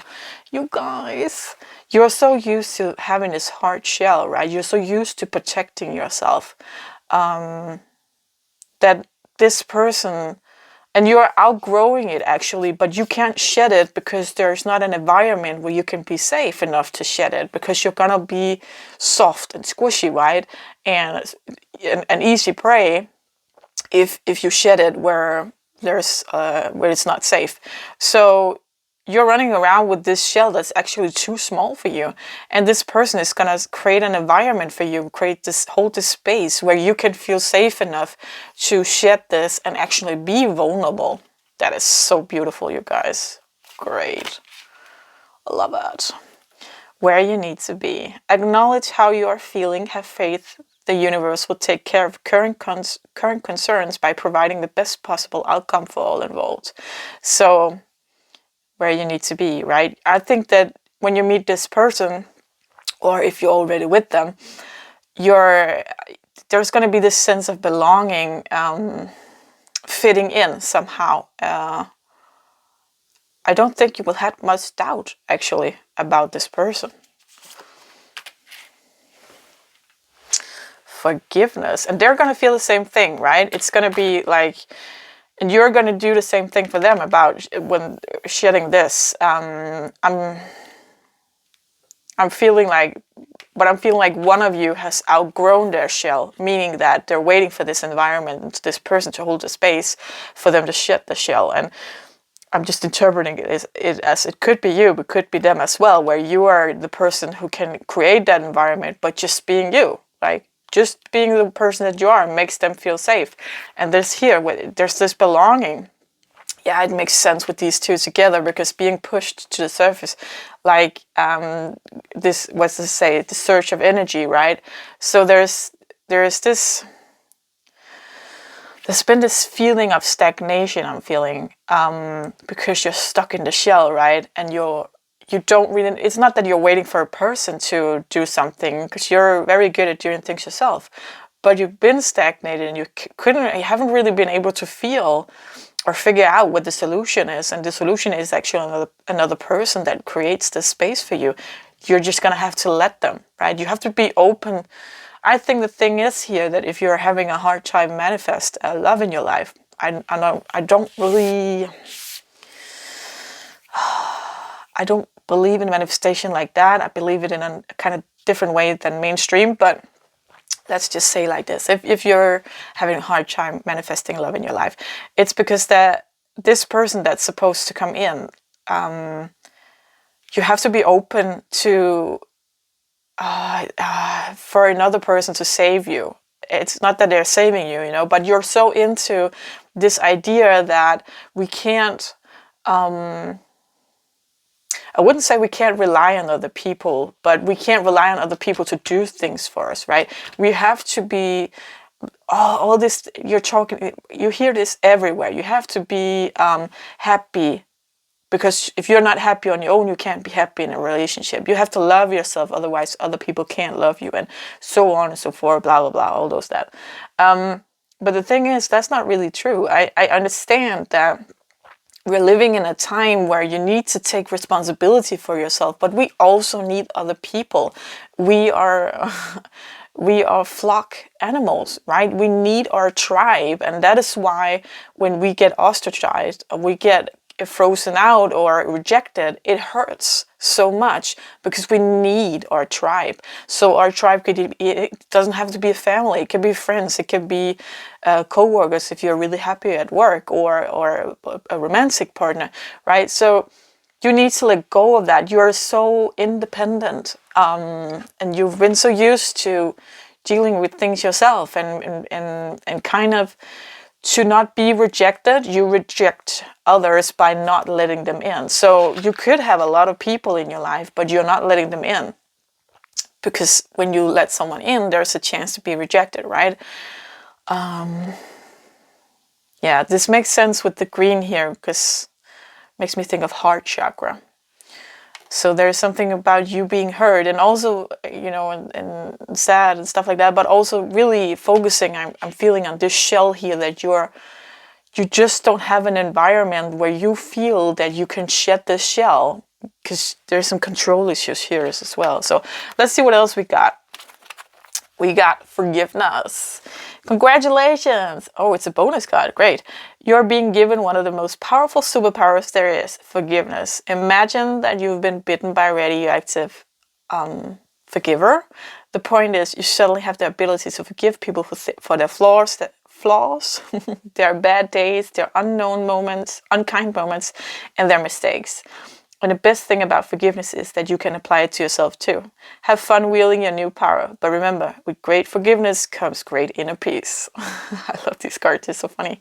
You guys, you're so used to having this hard shell, right? You're so used to protecting yourself that this person, and you are outgrowing it actually, but you can't shed it because there's not an environment where you can be safe enough to shed it, because you're gonna be soft and squishy, right? And an easy prey if you shed it where it's not safe. So you're running around with this shell that's actually too small for you, and this person is gonna create an environment for you, hold this space where you can feel safe enough to shed this and actually be vulnerable. That is so beautiful, you guys. Great. I love it. Where you need to be. Acknowledge how you are feeling. Have faith the universe will take care of current concerns by providing the best possible outcome for all involved. So where you need to be, right? I think that when you meet this person, or if you're already with them, there's going to be this sense of belonging, fitting in somehow. I don't think you will have much doubt, actually, about this person. Forgiveness. And they're going to feel the same thing, right? It's going to be like, and you're going to do the same thing for them about when shedding this. I'm feeling like one of you has outgrown their shell, meaning that they're waiting for this environment, this person to hold the space for them to shed the shell. And I'm just interpreting it as it could be you, but could be them as well, where you are the person who can create that environment, but just being you, like just being the person that you are makes them feel safe. And there's this belonging. Yeah, it makes sense with these two together, because being pushed to the surface, like this, what's to say, the surge of energy, right? So there's been this feeling of stagnation I'm feeling, because you're stuck in the shell, right? And you don't really, it's not that you're waiting for a person to do something, because you're very good at doing things yourself, but you've been stagnated and you haven't really been able to feel or figure out what the solution is. And the solution is actually another person that creates the space for you. You're just going to have to let them, right? You have to be open. I think the thing is here that if you're having a hard time manifest love in your life, I don't believe in manifestation like that. I believe it in a kind of different way than mainstream, but let's just say like this. If you're having a hard time manifesting love in your life, it's because this person that's supposed to come in, you have to be open to for another person to save you. It's not that they're saving you, but you're so into this idea that we can't, I wouldn't say we can't rely on other people, but we can't rely on other people to do things for us, right? We have to be, all this, you hear this everywhere. You have to be happy, because if you're not happy on your own, you can't be happy in a relationship. You have to love yourself, otherwise other people can't love you, and so on and so forth, blah, blah, blah, all those that. But the thing is, that's not really true. I understand that we're living in a time where you need to take responsibility for yourself, but we also need other people. We are we are flock animals, right? We need our tribe, and that is why when we get ostracized, we get frozen out or rejected, it hurts so much, because we need our tribe. So our tribe it doesn't have to be a family. It could be friends. It could be co-workers if you're really happy at work, or a romantic partner, right? So you need to let go of that. You're so independent, and you've been so used to dealing with things yourself, and kind of, to not be rejected, you reject others by not letting them in. So you could have a lot of people in your life, but you're not letting them in, because when you let someone in, there's a chance to be rejected, right? Yeah, this makes sense with the green here, because it makes me think of heart chakra. So there's something about you being heard, and also, and sad and stuff like that, but also really focusing, I'm feeling on this shell here, that you just don't have an environment where you feel that you can shed this shell, because there's some control issues here as well. So let's see what else we got. We got forgiveness. Congratulations. Oh, it's a bonus card. Great. You're being given one of the most powerful superpowers there is, forgiveness. Imagine that you've been bitten by a radioactive forgiver. The point is, you suddenly have the ability to forgive people for their flaws, their bad days, their unknown moments, unkind moments, and their mistakes. And the best thing about forgiveness is that you can apply it to yourself too. Have fun wielding your new power. But remember, with great forgiveness comes great inner peace. I love these cards, they're so funny.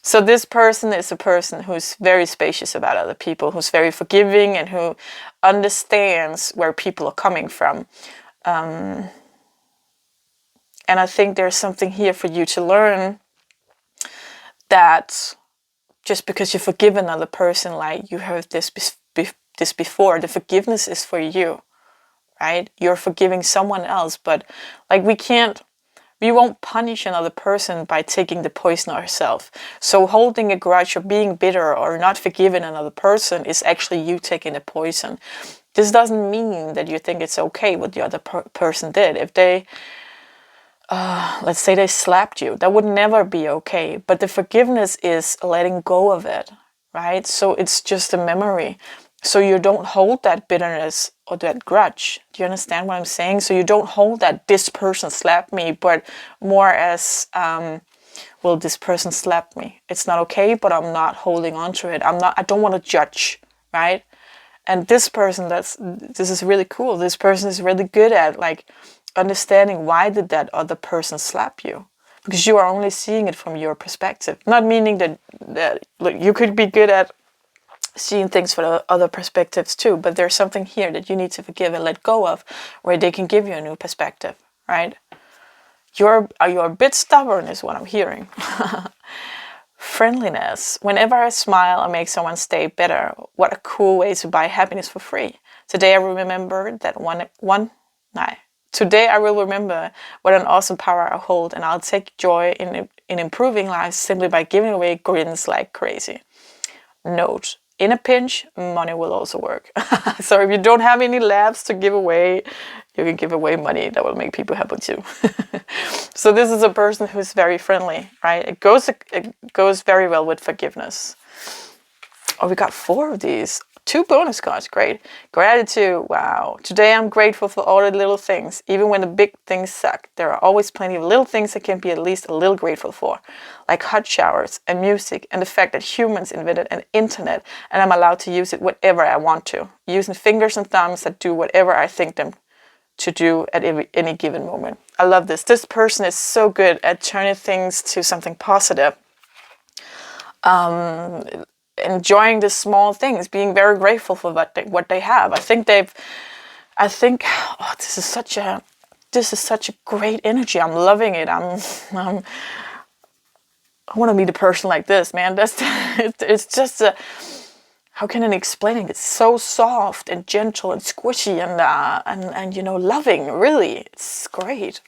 So this person is a person who's very spacious about other people, who's very forgiving, and who understands where people are coming from. And I think there's something here for you to learn, that just because you forgive another person, like you heard this before, the forgiveness is for you, right? You're forgiving someone else, but like we won't punish another person by taking the poison ourselves. So holding a grudge or being bitter or not forgiving another person is actually you taking the poison. This doesn't mean that you think it's okay what the other person did. If they let's say they slapped you, that would never be okay. But the forgiveness is letting go of it, right? So it's just a memory. So you don't hold that bitterness or that grudge. Do you understand what I'm saying? So you don't hold that this person slapped me, but more as, well, this person slapped me. It's not okay, but I'm not holding on to it. I don't want to judge, right? And this person, this is really cool. This person is really good at like understanding why did that other person slap you, because you are only seeing it from your perspective. Not meaning that look, you could be good at seeing things from other perspectives too, but there's something here that you need to forgive and let go of, where they can give you a new perspective, right? You're a bit stubborn is what I'm hearing. Friendliness. Whenever I smile, I make someone's day better. What a cool way to buy happiness for free. Today I will remember Today I will remember what an awesome power I hold, and I'll take joy in improving lives simply by giving away grins like crazy. Note: in a pinch, money will also work. So if you don't have any laughs to give away, you can give away money. That will make people happy too. So this is a person who's very friendly, right? It goes very well with forgiveness. Oh, we got 4 of these. 2 bonus cards, great. Gratitude, wow. Today I'm grateful for all the little things. Even when the big things suck, there are always plenty of little things I can be at least a little grateful for. Like hot showers and music and the fact that humans invented an internet and I'm allowed to use it whenever I want to. Using fingers and thumbs that do whatever I think them to do at any given moment. I love this. This person is so good at turning things to something positive. enjoying the small things, being very grateful for what they have. I think, oh, this is such a great energy. I'm loving it. I want to meet a person like this, man. It's just how can I explain it? It's so soft and gentle and squishy and loving. Really, it's great.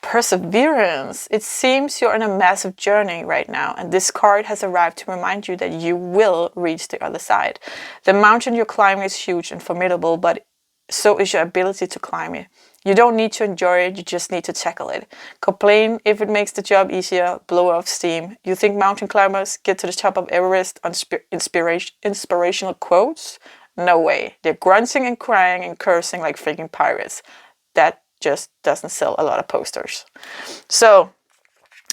Perseverance. It seems you're on a massive journey right now, and this card has arrived to remind you that you will reach the other side. The mountain you're climbing is huge and formidable, but so is your ability to climb it. You don't need to enjoy it, you just need to tackle it. Complain if it makes the job easier, blow off steam. You think mountain climbers get to the top of Everest on inspirational quotes? No way. They're grunting and crying and cursing like freaking pirates. That just doesn't sell a lot of posters. So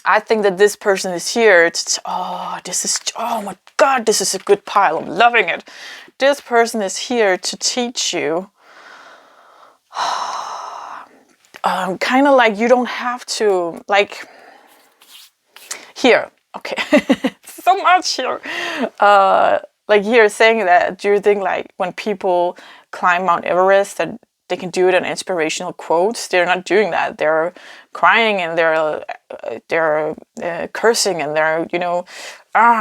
I think that this person is here to, oh my God, this is a good pile. I'm loving it. This person is here to teach you kind of like you don't have to, like, here, okay, so much here. Like here saying that, do you think like when people climb Mount Everest that they can do it on inspirational quotes? They're not doing that. They're crying and they're cursing and they're,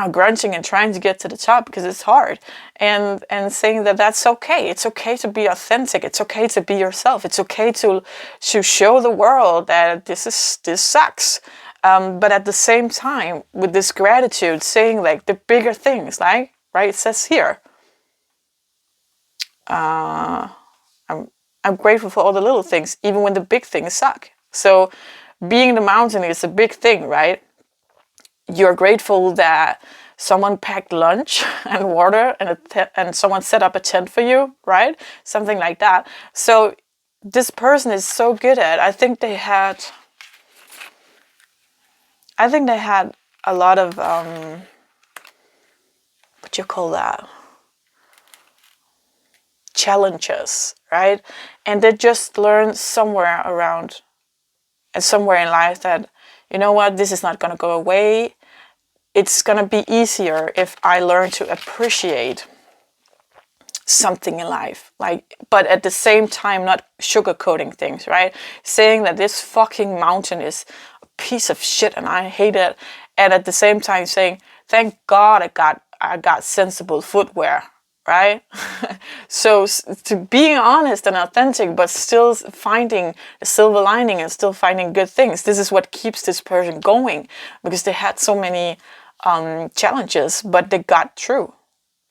grunting and trying to get to the top because it's hard. And saying that that's okay. It's okay to be authentic. It's okay to be yourself. It's okay to show the world that this sucks. But at the same time, with this gratitude, saying like the bigger things, like, right, it says here, I'm grateful for all the little things, even when the big things suck. So being the mountain is a big thing, right? You're grateful that someone packed lunch and water and someone set up a tent for you, right? Something like that. So this person is so good at, I think they had a lot of, what you call that? Challenges, right? And they just learned somewhere around and somewhere in life that, you know what, this is not going to go away. It's going to be easier if I learn to appreciate something in life, like, but at the same time not sugarcoating things, right? Saying that this fucking mountain is a piece of shit and I hate it, and at the same time saying, thank God I got sensible footwear, right? So to being honest and authentic, but still finding the silver lining and still finding good things. This is what keeps this person going, because they had so many challenges, but they got through,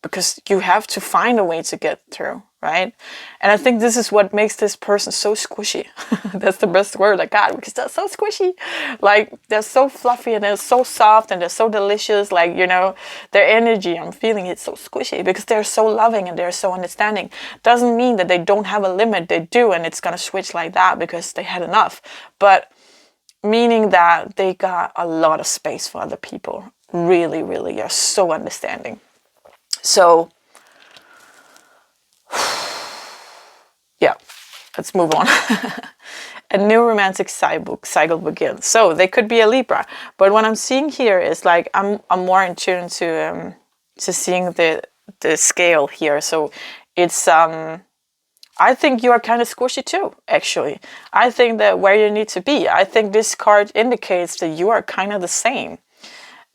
because you have to find a way to get through, right? And I think this is what makes this person so squishy. That's the best word I got, because they're so squishy. Like, they're so fluffy and they're so soft and they're so delicious. Like, their energy, I'm feeling it's so squishy because they're so loving and they're so understanding. Doesn't mean that they don't have a limit. They do, and it's gonna switch like that because they had enough. But meaning that they got a lot of space for other people. Really, really are so understanding. So, yeah, let's move on. A new romantic cycle begins. So they could be a Libra, but what I'm seeing here is like I'm more in tune to seeing the scale here. So it's I think you are kind of squishy too, actually. I think that where you need to be. I think this card indicates that you are kind of the same.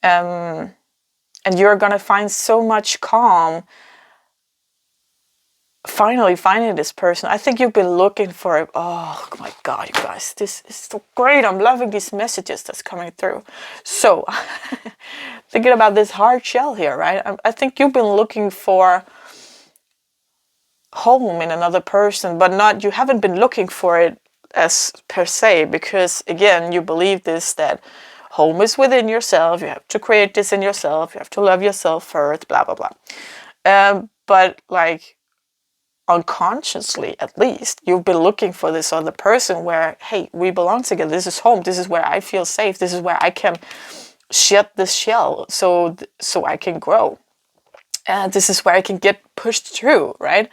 And you're going to find so much calm finally finding this person. I think you've been looking for it. Oh my God, you guys, this is so great. I'm loving these messages that's coming through. So, thinking about this hard shell here, right? I think you've been looking for home in another person, but you haven't been looking for it as per se, because again, you believe this, that home is within yourself. You have to create this in yourself. You have to love yourself first, blah, blah, blah. But like unconsciously, at least, you've been looking for this other person where, hey, we belong together. This is home. This is where I feel safe. This is where I can shed this shell so I can grow. And this is where I can get pushed through, right?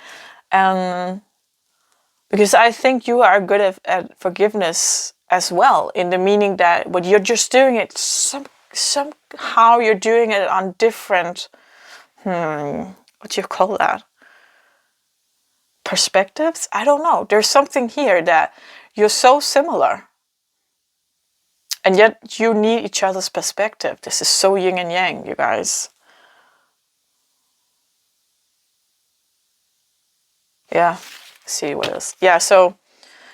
Because I think you are good at forgiveness as well, in the meaning that when you're just doing it, somehow you're doing it on different what do you call that? Perspectives? I don't know. There's something here that you're so similar. And yet you need each other's perspective. This is so yin and yang, you guys. Yeah. See what else? Yeah, so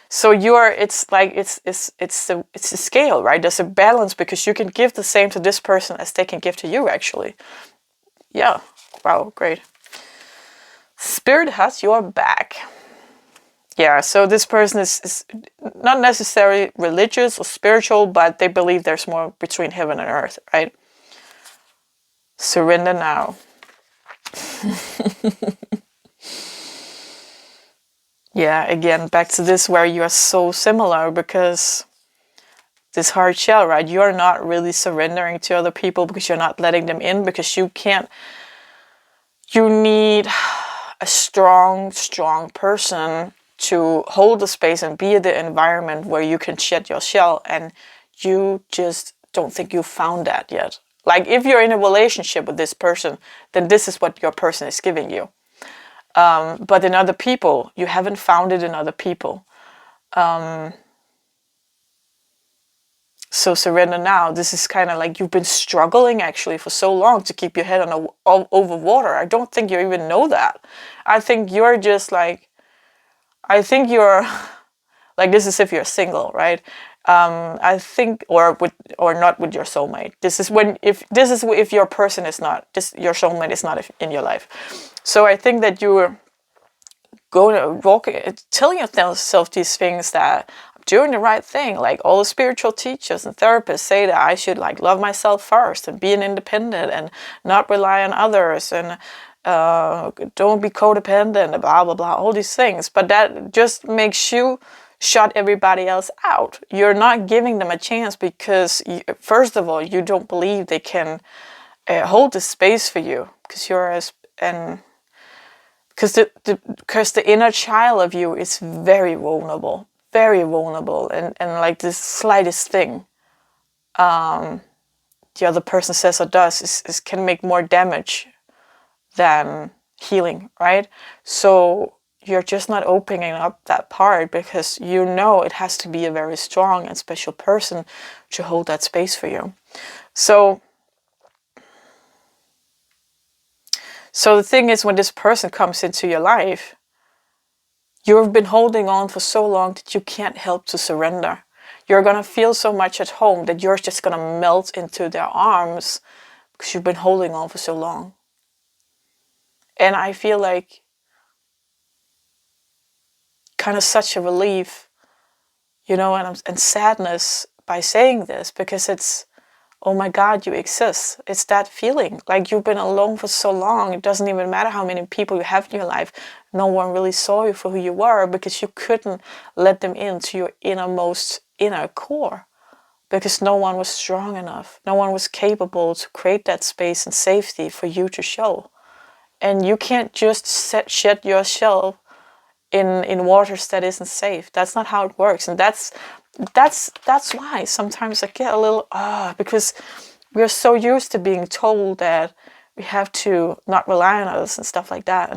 it's like it's the scale, right? There's a balance because you can give the same to this person as they can give to you, actually. Yeah. Wow, great. Spirit has your back. Yeah, so this person is not necessarily religious or spiritual, but they believe there's more between heaven and earth, right? Surrender now. Yeah, again, back to this where you are so similar because this hard shell, right? You're not really surrendering to other people because you're not letting them in because you can't. You need a strong person to hold the space and be the environment where you can shed your shell, and you just don't think you found that yet. Like if you're in a relationship with this person, then this is what your person is giving you. But in other people, you haven't found it in other people. So surrender now. This is kind of like you've been struggling actually for so long to keep your head over water. I don't think you even know that. I think you're just like, I think you're like, this is if you're single, right? I think, or not with your soulmate. This is if your person is not, your soulmate is not in your life. So I think that you go to walk, telling yourself these things that I'm doing the right thing. Like all the spiritual teachers and therapists say that I should like love myself first and be an independent and not rely on others and don't be codependent, blah, blah, blah, all these things. But that just makes you shut everybody else out. You're not giving them a chance because, first of all, you don't believe they can hold the space for you because because the inner child of you is very vulnerable, and like this slightest thing the other person says or does is can make more damage than healing, right? So you're just not opening up that part because you know it has to be a very strong and special person to hold that space for you. So the thing is, when this person comes into your life, you've been holding on for so long that you can't help to surrender. You're going to feel so much at home that you're just going to melt into their arms because you've been holding on for so long. And I feel like kind of such a relief, you know, and sadness by saying this because it's, oh my God, you exist. It's that feeling like you've been alone for so long. It doesn't even matter how many people you have in your life. No one really saw you for who you were because you couldn't let them into your inner core because no one was strong enough. No one was capable to create that space and safety for you to show. And you can't just shed your shell in waters that isn't safe. That's not how it works. And that's why sometimes I get a little because we're so used to being told that we have to not rely on others and stuff like that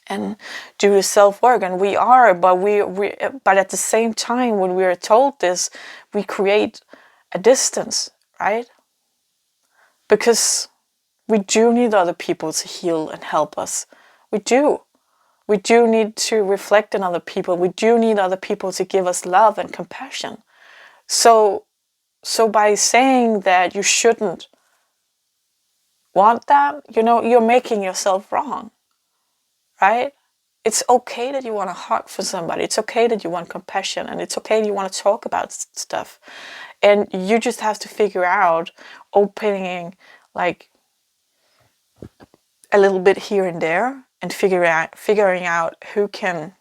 and do the self-work, and we are, but at the same time when we are told this, we create a distance, right? Because we do need other people to heal and help us. We do. We do need to reflect on other people. We do need other people to give us love and compassion. So by saying that you shouldn't want that, you know, you're making yourself wrong, right? It's okay that you want a hug for somebody. It's okay that you want compassion, and it's okay that you want to talk about stuff. And you just have to figure out opening like a little bit here and there and figuring out who can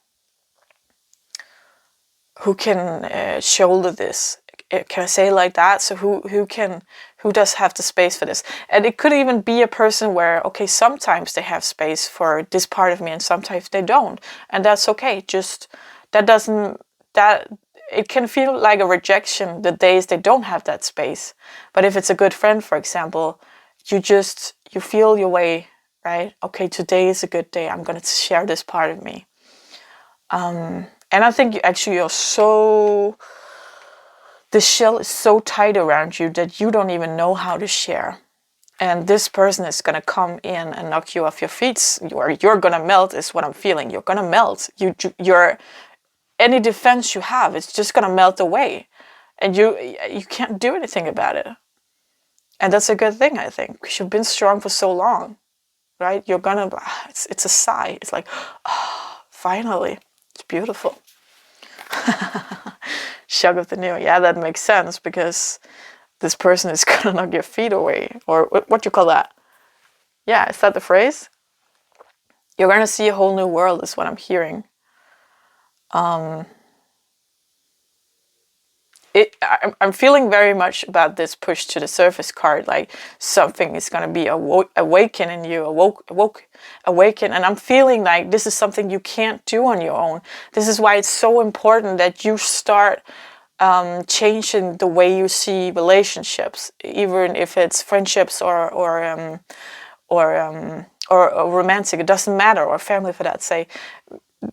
shoulder this. Can I say it like that? So who does have the space for this? And it could even be a person where, okay, sometimes they have space for this part of me and sometimes they don't. And that's okay. Just it can feel like a rejection the days they don't have that space. But if it's a good friend, for example, you feel your way, right? Okay, today is a good day. I'm going to share this part of me. And I think you're so, the shell is so tight around you that you don't even know how to share. And this person is going to come in and knock you off your feet. You're going to melt is what I'm feeling. You're going to melt. You're any defense you have, it's just going to melt away. And you can't do anything about it. And that's a good thing, I think, because you've been strong for so long, right? You're going to, it's a sigh. It's like, oh, finally. It's beautiful. Shock of the new. Yeah, that makes sense because this person is going to knock your feet away. Or what do you call that? Yeah, is that the phrase? You're going to see a whole new world is what I'm hearing. I'm feeling very much about this push to the surface card, like something is going to be awaken in you, awaken. And I'm feeling like this is something you can't do on your own. This is why it's so important that you start changing the way you see relationships, even if it's friendships or romantic. It doesn't matter, or family for that sake.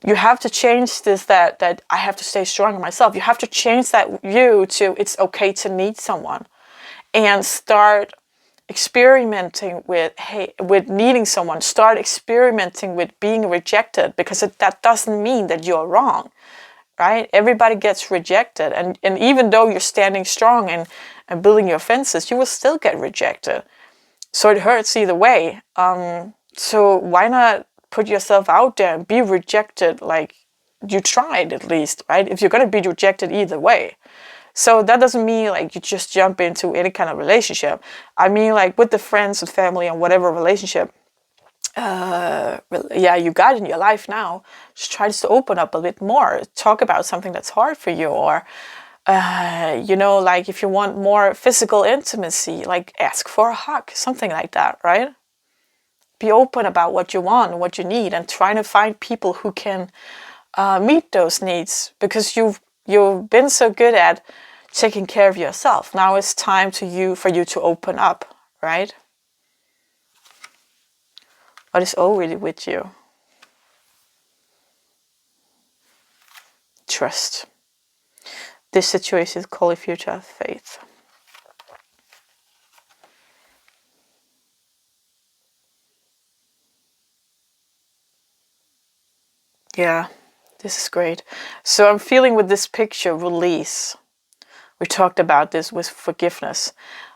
You have to change this, that I have to stay strong in myself. You have to change that to it's okay to need someone, and start experimenting with needing someone. Start experimenting with being rejected, because that doesn't mean that you're wrong, right? Everybody gets rejected, and even though you're standing strong and building your fences, you will still get rejected. So it hurts either way. So why not put yourself out there and be rejected like you tried at least, right? If you're going to be rejected either way. So that doesn't mean like you just jump into any kind of relationship. I mean like with the friends and family and whatever relationship, you got in your life now, just try to open up a bit more. Talk about something that's hard for you, or like if you want more physical intimacy, like ask for a hug, something like that, right? Be open about what you want and what you need, and try to find people who can meet those needs, because you've been so good at taking care of yourself. Now it's time for you to open up, right? What is already with you? Trust. This situation is calling for you to have faith. Yeah, this is great. So I'm feeling with this picture, release. We talked about this with forgiveness.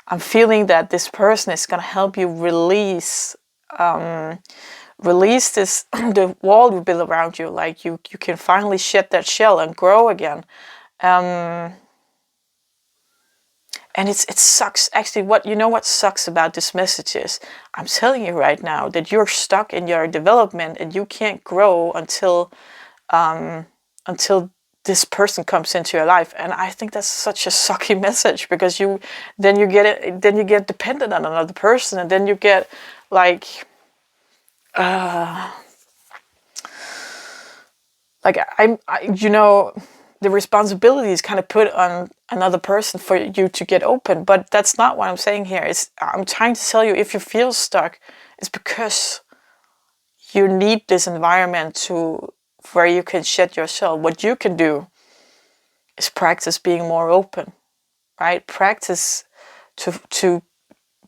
I'm feeling that this person is going to help you release this, the wall you build around you. Like you can finally shed that shell and grow again. And it sucks. Actually, what sucks about this message is, I'm telling you right now that you're stuck in your development and you can't grow until this person comes into your life. And I think that's such a sucky message, because you get dependent on another person, and then you get like the responsibility is kind of put on another person for you to get open. But that's not what I'm saying here. I'm trying to tell you, if you feel stuck, it's because you need this environment where you can shed your shell. What you can do is practice being more open, right? Practice to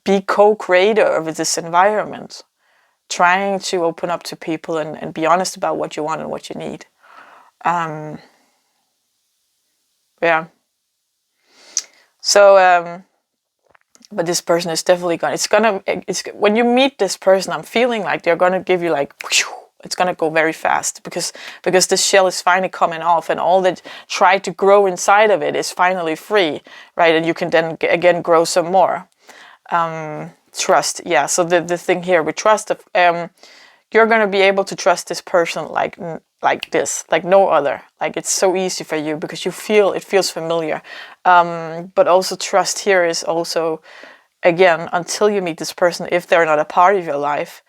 be co-creator of this environment, trying to open up to people and be honest about what you want and what you need. Yeah. So, but this person is definitely when you meet this person, I'm feeling like they're gonna give you like, it's gonna go very fast, because this shell is finally coming off, and all that tried to grow inside of it is finally free, right? And you can then again grow some more. Trust, yeah. So the thing here with trust, you're gonna be able to trust this person like this, like no other. Like it's so easy for you because it feels familiar. But also trust here is also, again, until you meet this person, if they're not a part of your life,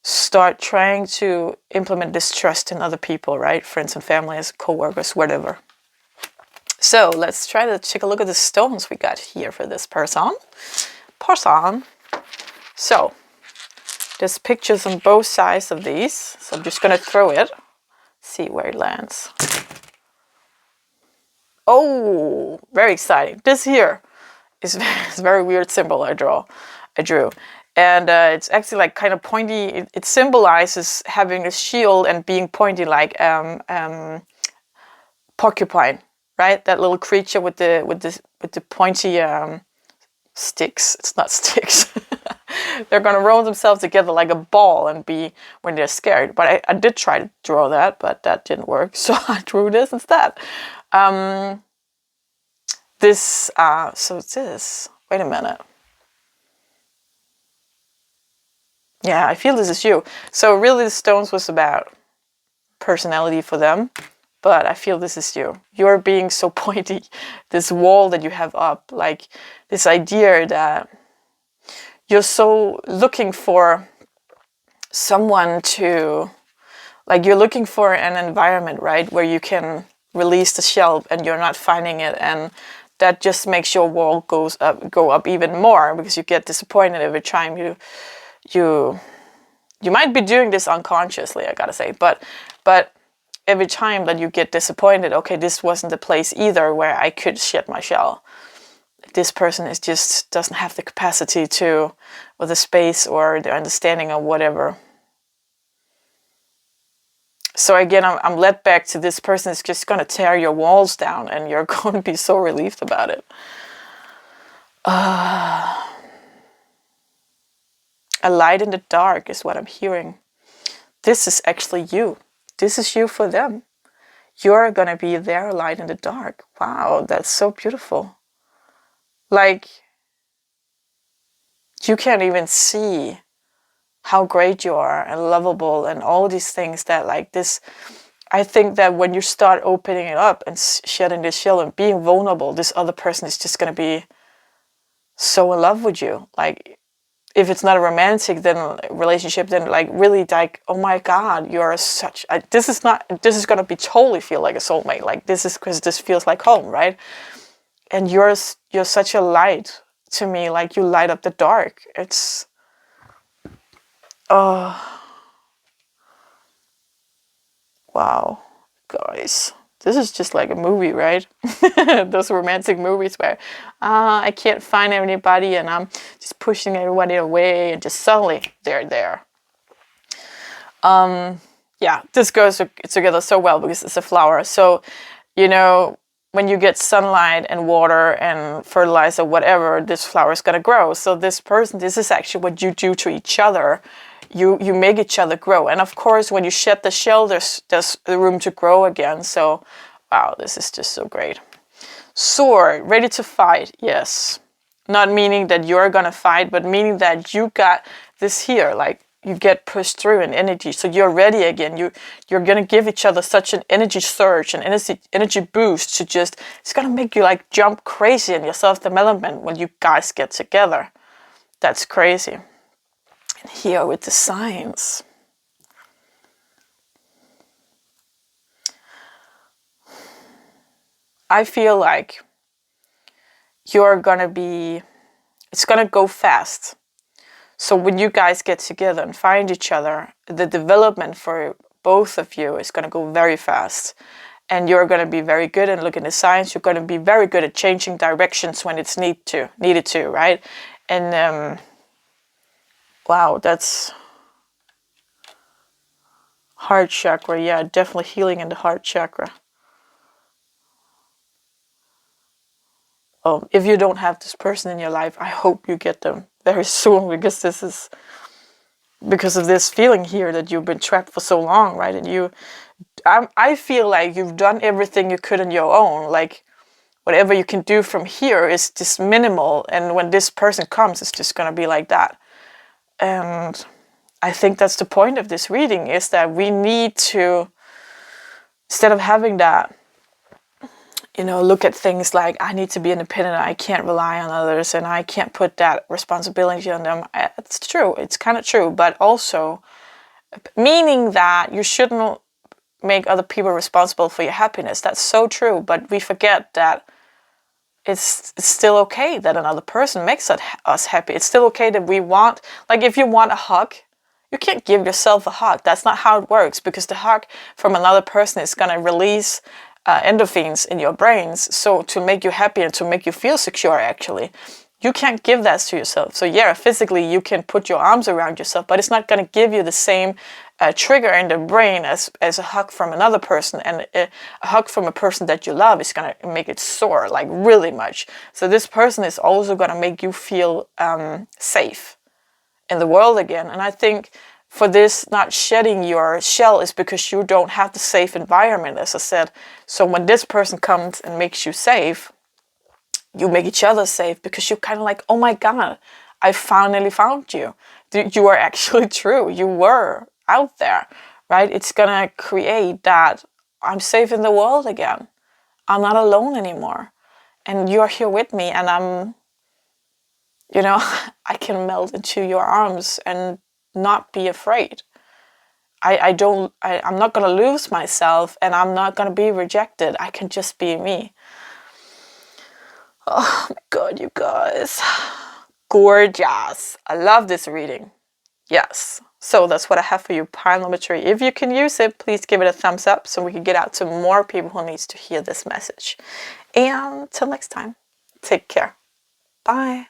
start trying to implement this trust in other people, right? Friends and families, co-workers, whatever. So let's try to take a look at the stones we got here for this person. So There's pictures on both sides of these, so I'm just gonna throw it, see where it lands. Oh, very exciting. This here is a very weird symbol I drew. And it's actually like kind of pointy. It symbolizes having a shield and being pointy like porcupine, right? That little creature with the pointy sticks. It's not sticks. They're gonna roll themselves together like a ball and be when they're scared. But I did try to draw that, but that didn't work. So I drew this instead. So it's this. Wait a minute. Yeah, I feel this is you. So really the stones was about personality for them, but I feel this is you. You're being so pointy. This wall that you have up, like this idea that you're so looking for someone to, like you're looking for an environment, right, where you can release the shell and you're not finding it, and that just makes your wall go up even more because you get disappointed every time you might be doing this unconsciously, I gotta say, but every time that you get disappointed, okay, this wasn't the place either where I could shed my shell. This person is just doesn't have the capacity to, or the space or the understanding of whatever. So again, I'm led back to this person is just gonna tear your walls down and you're going to be so relieved about it. A light in the dark is what I'm hearing. This is actually you. This is you for them. You're going to be their light in the dark. Wow, that's so beautiful. Like, you can't even see how great you are and lovable and all these things that like this. I think that when you start opening it up and shedding this shell and being vulnerable, this other person is just going to be so in love with you. Like, if it's not a romantic relationship, then like really like, oh my God, you're such. This is gonna be totally feel like a soulmate. Like this is because this feels like home, right? And you're such a light to me. Like you light up the dark. It's wow, guys. This is just like a movie, right? Those romantic movies where I can't find anybody and I'm just pushing everybody away and just suddenly they're there. Yeah, this goes together so well because it's a flower. So, you know, when you get sunlight and water and fertilizer, whatever, this flower is going to grow. So this is actually what you do to each other. You make each other grow. And of course, when you shed the shell, there's room to grow again. So, wow, this is just so great. Sword, ready to fight, yes. Not meaning that you're going to fight, but meaning that you got this here, like you get pushed through in energy. So you're ready again. You're going to give each other such an energy surge, an energy boost to just, it's going to make you like jump crazy in your self-development when you guys get together. That's crazy. Here with the signs. I feel like you're gonna be, it's gonna go fast. So when you guys get together and find each other, the development for both of you is gonna go very fast. And you're gonna be very good at looking at signs. You're gonna be very good at changing directions when it's needed to, right? And wow, that's heart chakra. Yeah, definitely healing in the heart chakra. If you don't have this person in your life, I hope you get them very soon because because of this feeling here that you've been trapped for so long, right? And I feel like you've done everything you could on your own. Like whatever you can do from here is just minimal. And when this person comes, it's just going to be like that. And I think that's the point of this reading, is that we need to, instead of having that, look at things like, I need to be independent, I can't rely on others, and I can't put that responsibility on them. It's true, it's kind of true, but also meaning that you shouldn't make other people responsible for your happiness. That's so true, but we forget that it's still okay that another person makes us happy. It's still okay that we want, like if you want a hug, You can't give yourself a hug. That's not how it works, because the hug from another person is going to release endorphins in your brains, so to make you happy and to make you feel secure, actually. You can't give that to yourself. So yeah, physically you can put your arms around yourself, but it's not going to give you the same trigger in the brain as a hug from another person. And a hug from a person that you love is going to make it soar, like really much. So this person is also going to make you feel safe in the world again. And I think for this not shedding your shell is because you don't have the safe environment, as I said. So when this person comes and makes you safe, you make each other safe, because you're kind of like, oh my God, I finally found you. You are actually true. You were out there, right? It's gonna create that I'm safe in the world again. I'm not alone anymore. And you're here with me, and I'm, I can melt into your arms and not be afraid. I'm not gonna lose myself, and I'm not gonna be rejected. I can just be me. Oh my God, you guys. Gorgeous. I love this reading. Yes. So that's what I have for you, pile number 3. If you can use it, please give it a thumbs up so we can get out to more people who needs to hear this message. And till next time, take care. Bye.